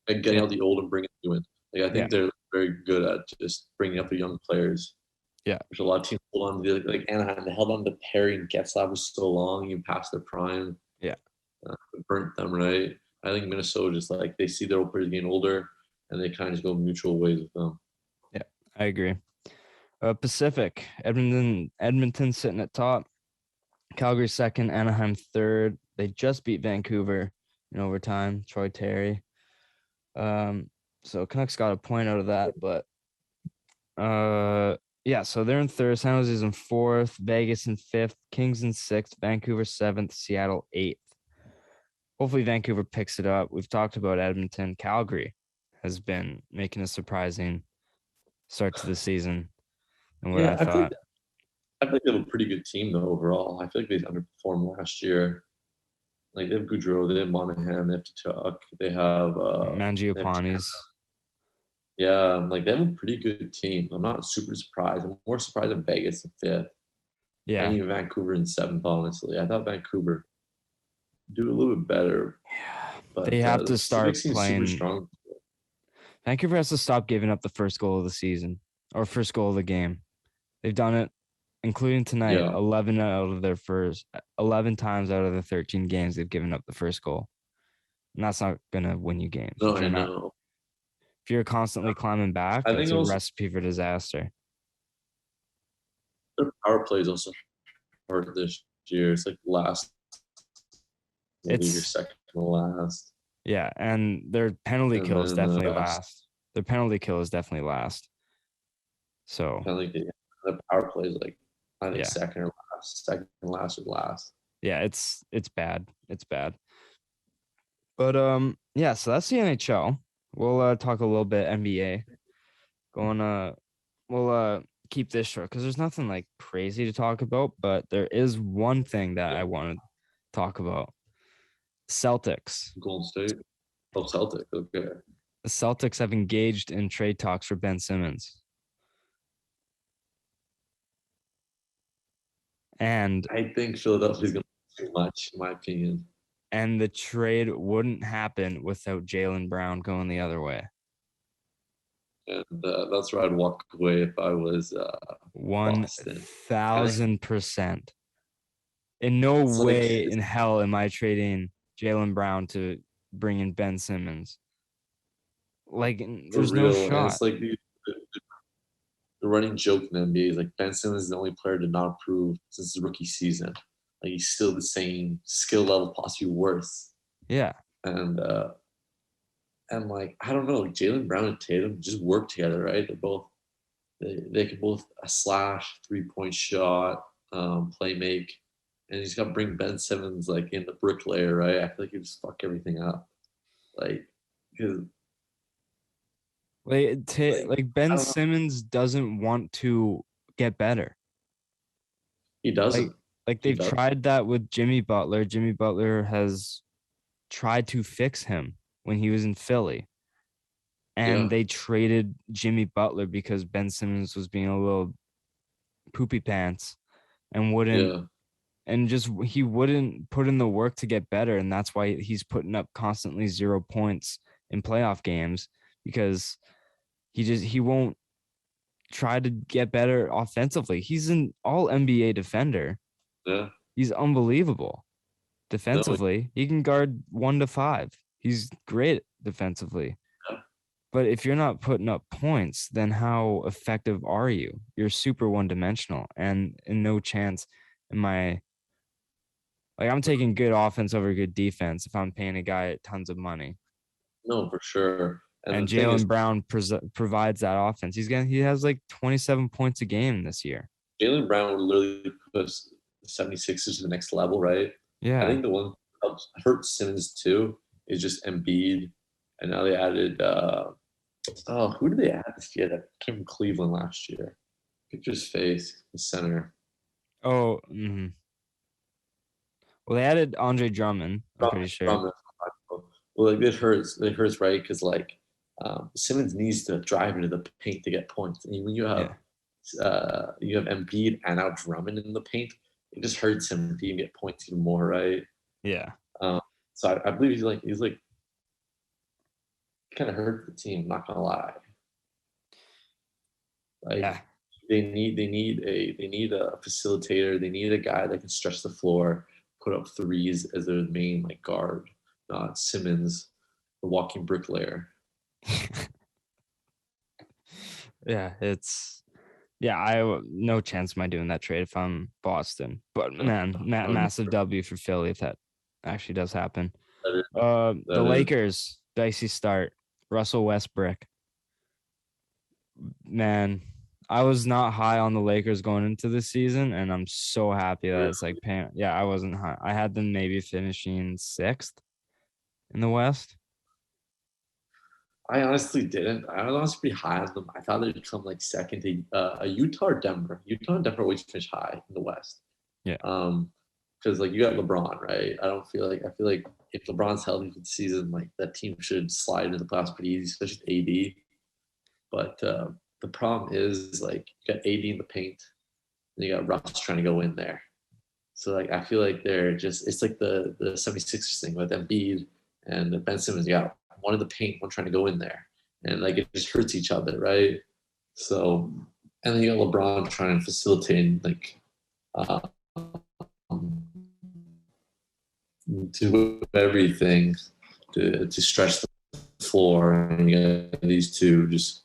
Like getting out the old and bringing new in. Like I think they're very good at just bringing up the young players. Yeah. Which a lot of teams hold on to. Like Anaheim, they held on to Perry and Getzlaf for so long, even past their prime. Yeah. Burnt them, right? I think Minnesota just like they see their old players getting older and they kind of just go mutual ways with them. Yeah, I agree. Pacific, Edmonton sitting at top. Calgary second, Anaheim third. They just beat Vancouver in overtime. Troy Terry. So Canucks got a point out of that, but yeah, so they're in third. San Jose's in fourth, Vegas in fifth, Kings in sixth, Vancouver seventh, Seattle eighth. Hopefully Vancouver picks it up. We've talked about Edmonton. Calgary has been making a surprising start to the season. And what I thought. I feel like they have a pretty good team though overall. I feel like they underperformed last year. Like they have Goudreau, they have Monahan, they have Tuchuk, they have Mangiapanis. Yeah, like they have a pretty good team. I'm not super surprised. I'm more surprised at Vegas in fifth. Yeah. And even Vancouver in seventh, honestly. I thought Vancouver do a little bit better. Yeah. But they have to start playing. Super strong. Vancouver has to stop giving up the first goal of the season or first goal of the game. They've done it, including tonight, 11 times out of the 13 games they've given up the first goal. And that's not going to win you games. No, I know. If you're constantly climbing back, it's a recipe for disaster. Their power play is also hard this year. It's like last. It's second to last. Yeah, and their penalty kill is definitely last. Their penalty kill is definitely last. So the power play is like I think second or last, or last. Yeah, it's bad. It's bad. But yeah, so that's the NHL. We'll talk a little bit NBA. We'll keep this short because there's nothing like crazy to talk about, but there is one thing that I want to talk about. Celtics. Golden State. Oh, Celtics. Okay. The Celtics have engaged in trade talks for Ben Simmons. And I think Philadelphia's going to do too much, in my opinion. And the trade wouldn't happen without Jaylen Brown going the other way. And that's where I'd walk away if I was 1,000%. In no way in hell am I trading Jaylen Brown to bring in Ben Simmons. Like, there's no shot. And it's like the running joke in the NBA is like Ben Simmons is the only player to not improve since his rookie season. Like he's still the same skill level, possibly worse. Yeah. And like I don't know, like Jaylen Brown and Tatum just work together, right? They can both a slash, 3-point shot, play make, and he's got to bring Ben Simmons like in the bricklayer, right? I feel like he just fuck everything up, like because. Like Ben Simmons doesn't want to get better. He doesn't. Like they've tried that with Jimmy Butler. Jimmy Butler has tried to fix him when he was in Philly. And they traded Jimmy Butler because Ben Simmons was being a little poopy pants and he wouldn't put in the work to get better. And that's why he's putting up constantly 0 points in playoff games because he won't try to get better offensively. He's an all NBA defender. Yeah. He's unbelievable defensively. He can guard 1 to 5. He's great defensively. Yeah. But if you're not putting up points, then how effective are you? You're super one-dimensional. And in no chance am I'm taking good offense over good defense if I'm paying a guy tons of money. No, for sure. And the thing is, Jaylen Brown provides that offense. He has like 27 points a game this year. Jaylen Brown would literally push the 76ers to the next level, right? Yeah. I think the one that helps hurt Simmons too is just Embiid. And now they added who did they add this year that came from Cleveland last year? Picture his face, the center. Oh, mm-hmm. Well, they added Andre Drummond, I'm pretty sure. Drummond. Well, like it hurts, right? Because like Simmons needs to drive into the paint to get points. And when you have Embiid and now Drummond in the paint, it just hurts him to even get points even more, right? Yeah. So I believe he's like kind of hurt the team. Not gonna lie. Like Yeah. they need a facilitator. They need a guy that can stretch the floor, put up threes as their main like guard, not Simmons, the walking bricklayer. Yeah, I no chance am I doing that trade if I'm Boston. But man, massive W for Philly if that actually does happen. The Lakers, dicey start. Russell Westbrook. Man, I was not high on the Lakers going into the season, and I'm so happy that it's like I wasn't high. I had them maybe finishing 6th in the West. I honestly didn't. I was honestly pretty high on them. I thought they'd come like second to Utah or Denver. Utah and Denver always finish high in the West. Yeah. Because like you got LeBron, right? I feel like if LeBron's healthy for the season, like that team should slide into the playoffs pretty easy, especially with AD. But the problem is like you got AD in the paint, and you got Russ trying to go in there. So like I feel like it's like the 76ers thing with Embiid and Ben Simmons. You got one in the paint, one trying to go in there, and like it just hurts each other, right? So, and then you got LeBron trying to facilitate like do everything to stretch the floor, and you got these two just.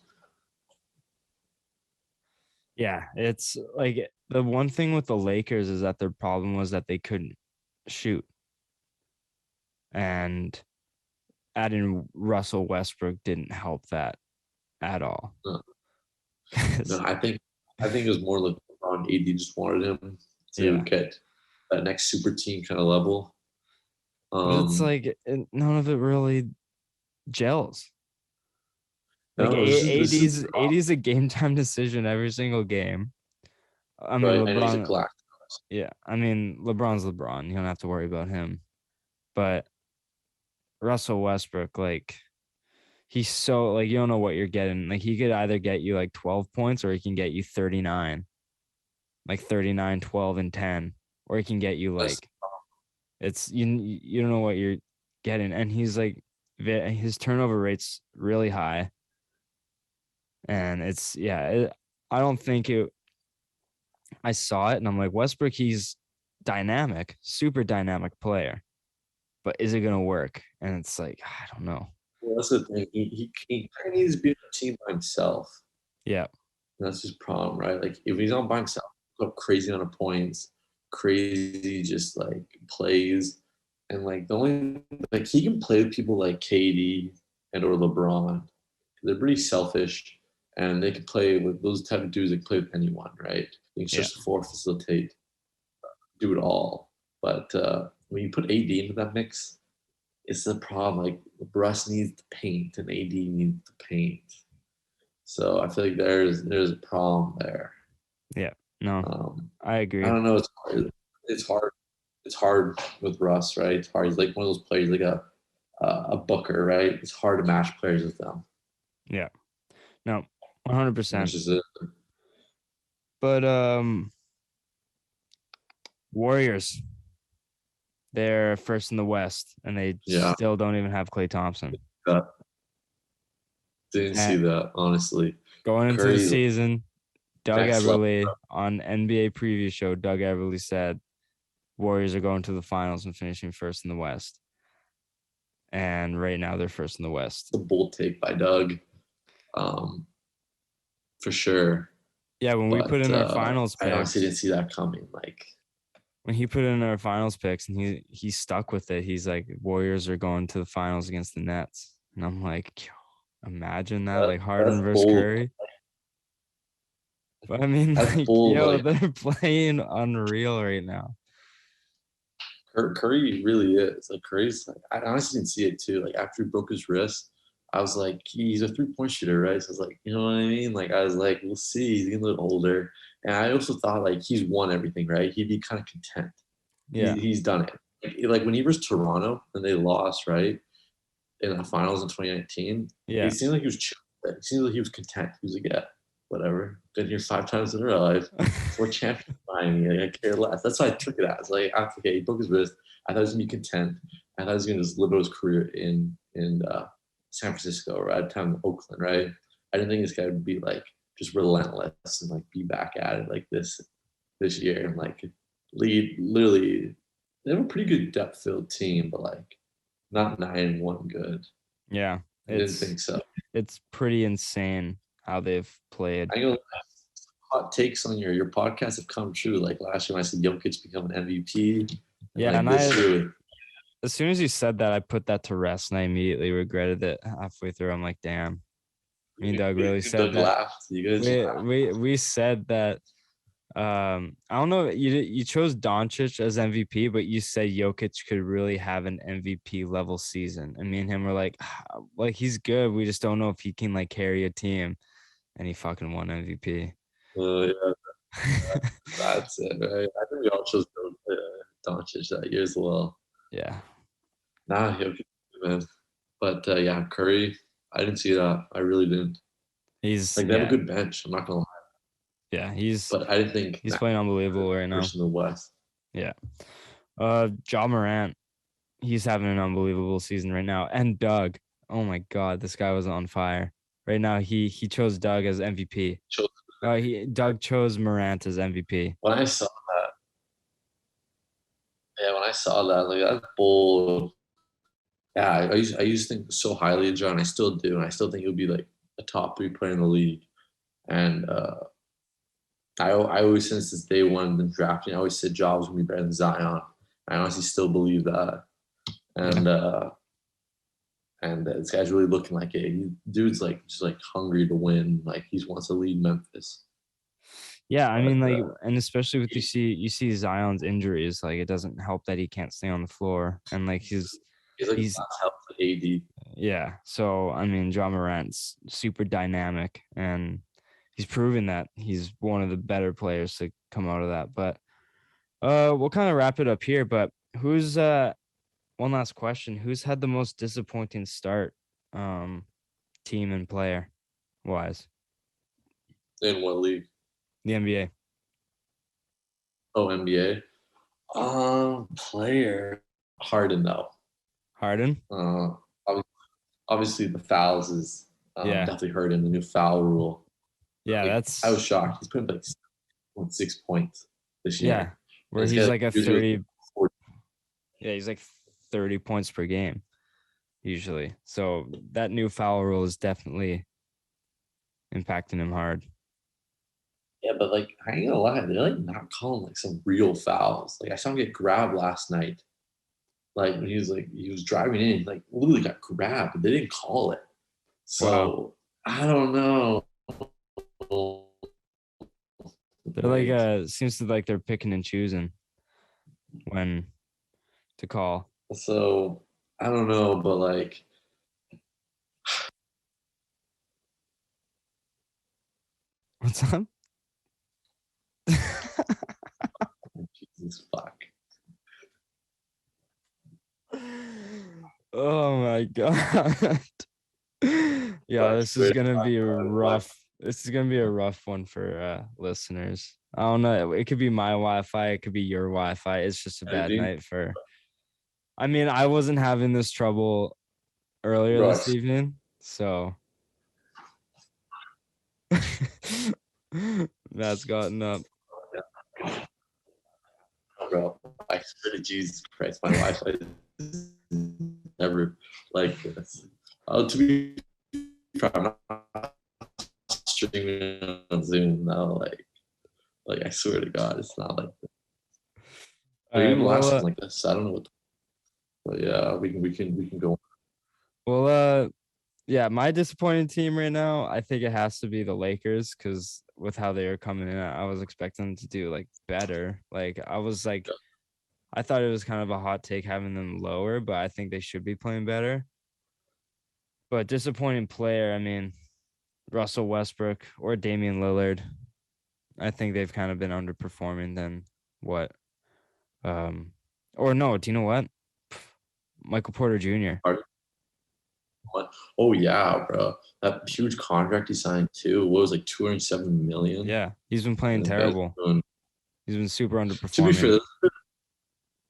Yeah, it's like the one thing with the Lakers is that their problem was that they couldn't shoot. And adding Russell Westbrook didn't help that at all. No, I think it was more like LeBron AD just wanted him to get that next super team kind of level. But it's like none of it really gels. Like AD's a game time decision every single game. I mean, right, LeBron. Yeah, I mean LeBron's LeBron. You don't have to worry about him. But Russell Westbrook, like he's so like you don't know what you're getting. Like he could either get you like 12 points or he can get you 39. Like 39, 12, and 10. Or he can get you like it's you don't know what you're getting. And he's like his turnover rate's really high. And it's I don't think it. I saw it and I'm like Westbrook. He's dynamic, super dynamic player, but is it gonna work? And it's like I don't know. Well, that's the thing. He kind of needs to be on a team by himself. Yeah, that's his problem, right? Like if he's on by himself, put up crazy amount of points, crazy just like plays, and like the only like he can play with people like KD and or LeBron. They're pretty selfish. And they can play with those type of dudes that can play with anyone, right? They can stretch the floor, facilitate, do it all. But when you put AD into that mix, it's the problem. Like Russ needs the paint and AD needs the paint. So I feel like there's a problem there. Yeah, no, I agree. I don't know. It's hard. It's hard with Russ, right? It's hard. He's like one of those players, like a Booker, right? It's hard to match players with them. Yeah. No. 100%. But Warriors, they're first in the West, and they still don't even have Klay Thompson. Didn't see that, honestly. Going into the season, Doug Everly on NBA preview show, Doug Everly said Warriors are going to the finals and finishing first in the West. And right now they're first in the West. The bold take by Doug. For sure. Yeah, when we put in our finals picks. I honestly didn't see that coming. Like when he put in our finals picks and he stuck with it, he's like, Warriors are going to the finals against the Nets. And I'm like, Imagine that, like Harden That's versus bold. Curry. But I mean, That's like, bold, yo, like- they're playing unreal right now. Curry really is. Like Curry's like, I honestly didn't see it too. Like after he broke his wrist, I was like, he's a 3-point shooter, right? So I was like, you know what I mean? Like I was like, we'll see. He's getting a little older. And I also thought like he's won everything, right? He'd be kind of content. Yeah, He's done it. Like when he was Toronto and they lost, right? In the finals in 2019, yeah. it seemed like he was chill. It seemed like he was content. He was like, yeah, whatever. Been here 5 times in a row. I've 4 champions behind me. Like, I care less. That's why I took it as. Like, okay, he broke his wrist. I thought he was gonna be content. I thought he was gonna just live out his career in San Francisco or at the time Oakland, right? I didn't think this guy would be like just relentless and like be back at it like this year and like lead literally. They have a pretty good depth filled team, but like not 9-1 good. Yeah, I didn't think so. It's pretty insane how they've played. I know hot takes on your podcast have come true. Like last year when I said Jokic become an MVP. Yeah, like and this year, as soon as you said that, I put that to rest, and I immediately regretted it halfway through. I'm like, damn. Me and Doug really said Doug that. laughed. You guys laughed. We said that. I don't know. You chose Doncic as MVP, but you said Jokic could really have an MVP level season. And me and him were like he's good. We just don't know if he can like carry a team. And he fucking won MVP. Yeah, that's it, right? I think we all chose Doncic that year as well. Yeah. Nah, Jokic, man. But yeah, Curry, I didn't see that. I really didn't. He's Like they have a good bench. I'm not gonna lie. Yeah, But I didn't think he's playing unbelievable right now. In the West. Yeah. Ja Morant, he's having an unbelievable season right now. And Doug, oh my God, this guy was on fire. Right now, he chose Doug as MVP. Doug chose Morant as MVP. When I saw that, like that's bold. Yeah, I used to think so highly of John. I still do, and I still think he would be like a top 3 player in the league. And I always, since this day one, been drafting, I always said Ja was gonna be better than Zion. I honestly still believe that. And this guy's really looking like it. Dude's like just like hungry to win. Like he wants to lead Memphis. Yeah, I mean, like, and especially with you see Zion's injuries, like it doesn't help that he can't stay on the floor, and like he's helped AD. Yeah, so I mean, Ja Morant's super dynamic, and he's proven that he's one of the better players to come out of that. But we'll kind of wrap it up here. But who's one last question? Who's had the most disappointing start, team and player wise? In what league? The NBA. Oh, NBA. Player Harden though. Harden. Obviously the fouls is definitely hurt in the new foul rule. Yeah, like, that's. I was shocked. He's putting like 6 points this year. Yeah, where he's like a 30. Yeah, he's like 30 points per game usually. So that new foul rule is definitely impacting him hard. Yeah, but like I ain't gonna lie, they're like not calling like some real fouls. Like I saw him get grabbed last night. Like when he was driving in, he like literally got grabbed, but they didn't call it. So I don't know. They're like seems to like they're picking and choosing when to call. So I don't know, but like What's up? Jesus fuck. Oh my God. Yeah, this is gonna be a rough. This is gonna be a rough one for listeners. I don't know. It could be my Wi-Fi. It could be your Wi-Fi. It's just a bad night for. I mean, I wasn't having this trouble earlier this evening, so that's gotten up. Bro, I swear to Jesus Christ, my Wi-Fi is never like this. To be fair, I'm not streaming on Zoom now. Like I swear to God, it's not like this. Even last one like this, I don't know what. But yeah, we can go. Well, Yeah, my disappointing team right now, I think it has to be the Lakers because with how they are coming in, I was expecting them to do like better. Like I was like, I thought it was kind of a hot take having them lower, but I think they should be playing better. But disappointing player, I mean, Russell Westbrook or Damian Lillard. I think they've kind of been underperforming than what. Or no, do you know what? Michael Porter Jr. What? Oh yeah, bro. That huge contract he signed too. What was like 207 million? Yeah, he's been playing This guy's terrible. doing- He's been super To be underperforming. fair, that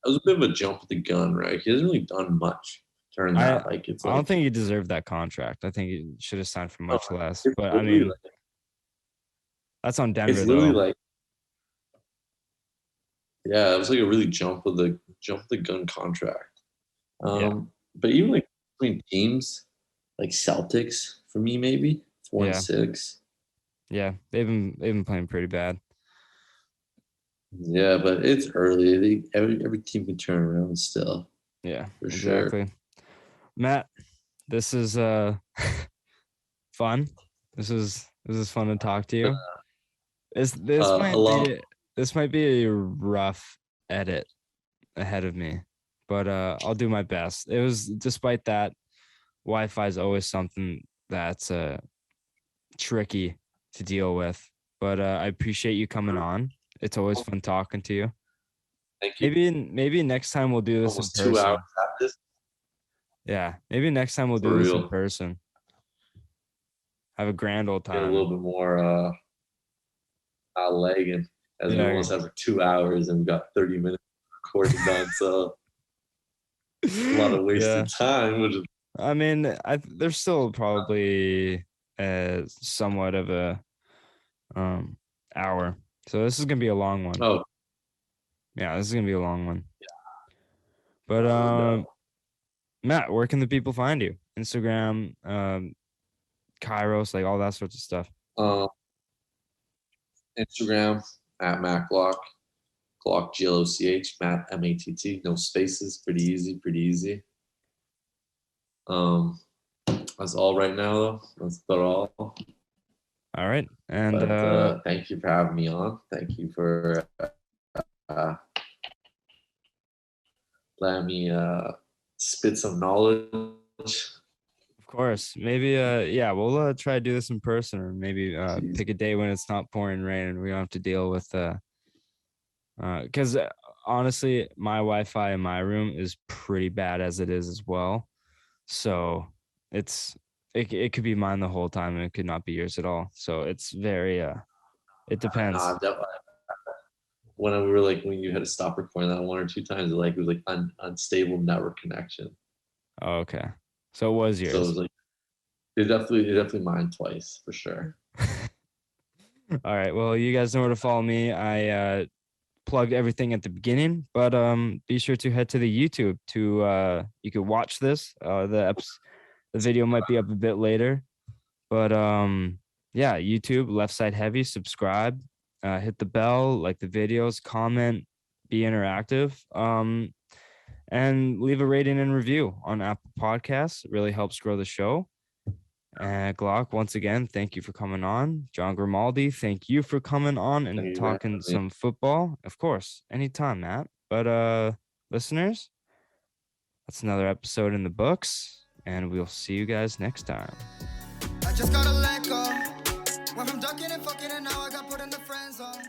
was a bit of a jump with the gun, right? He hasn't really done much during that. Like it's I like don't think he deserved that contract. I think he should have signed for much less. it's But I literally mean, like- that's on Denver it's literally though. like yeah, it was like a really jump with the gun contract. But even like between teams, like Celtics for me maybe 4-6. Yeah, they've been playing pretty bad. Yeah, but it's early. Every team can turn around still. Yeah, For sure. exactly. Matt, this is fun. This is fun to talk to you. This might be a rough edit ahead of me, but I'll do my best. It was despite that, Wi-Fi is always something that's tricky to deal with. But I appreciate you coming on. It's always fun talking to you. Thank you. Maybe next time we'll do this Almost in 2 person. hours after this. Yeah, maybe next time we'll For do this in real. person. Have a grand old Get a time. little bit more legging as we Yeah. almost have 2 hours and we got 30 minutes recording done. So a lot of wasted time, which is I mean, there's still probably somewhat of a hour. So this is gonna be a long one. oh Yeah, this is gonna be a long one. Yeah. But no. Matt, where can the people find you? Instagram, Kairos, like all that sorts of stuff. Instagram at mattgloch, Gloch Gloch, Matt MATT, no spaces, pretty easy. That's all right now though. That's about all. All right, and But thank you for having me on. Thank you for letting me spit some knowledge. of course, maybe yeah, we'll try to do this in person, or maybe pick a day when it's not pouring rain and we don't have to deal with because honestly, my Wi-Fi in my room is pretty bad as it is as well. So it could be mine the whole time and it could not be yours at all. So it's very it depends. When you had to stop recording that 1 or 2 times, it was like unstable network connection. Oh, okay. So it was yours. So it was like it definitely mine twice for sure. All right. Well, you guys know where to follow me. I plugged everything at the beginning, but be sure to head to the YouTube to you can watch this. The video might be up a bit later, but yeah, YouTube, Left Side Heavy, subscribe, hit the bell, like the videos, comment, be interactive, and leave a rating and review on Apple Podcasts. It really helps grow the show. And Gloch, once again, thank you for coming on. John Grimaldi, thank you for coming on and talking some football. Of course, anytime, Matt. But listeners, that's another episode in the books, and we'll see you guys next time. I just gotta let go. Went from ducking and fucking and now I got put in the friend zone.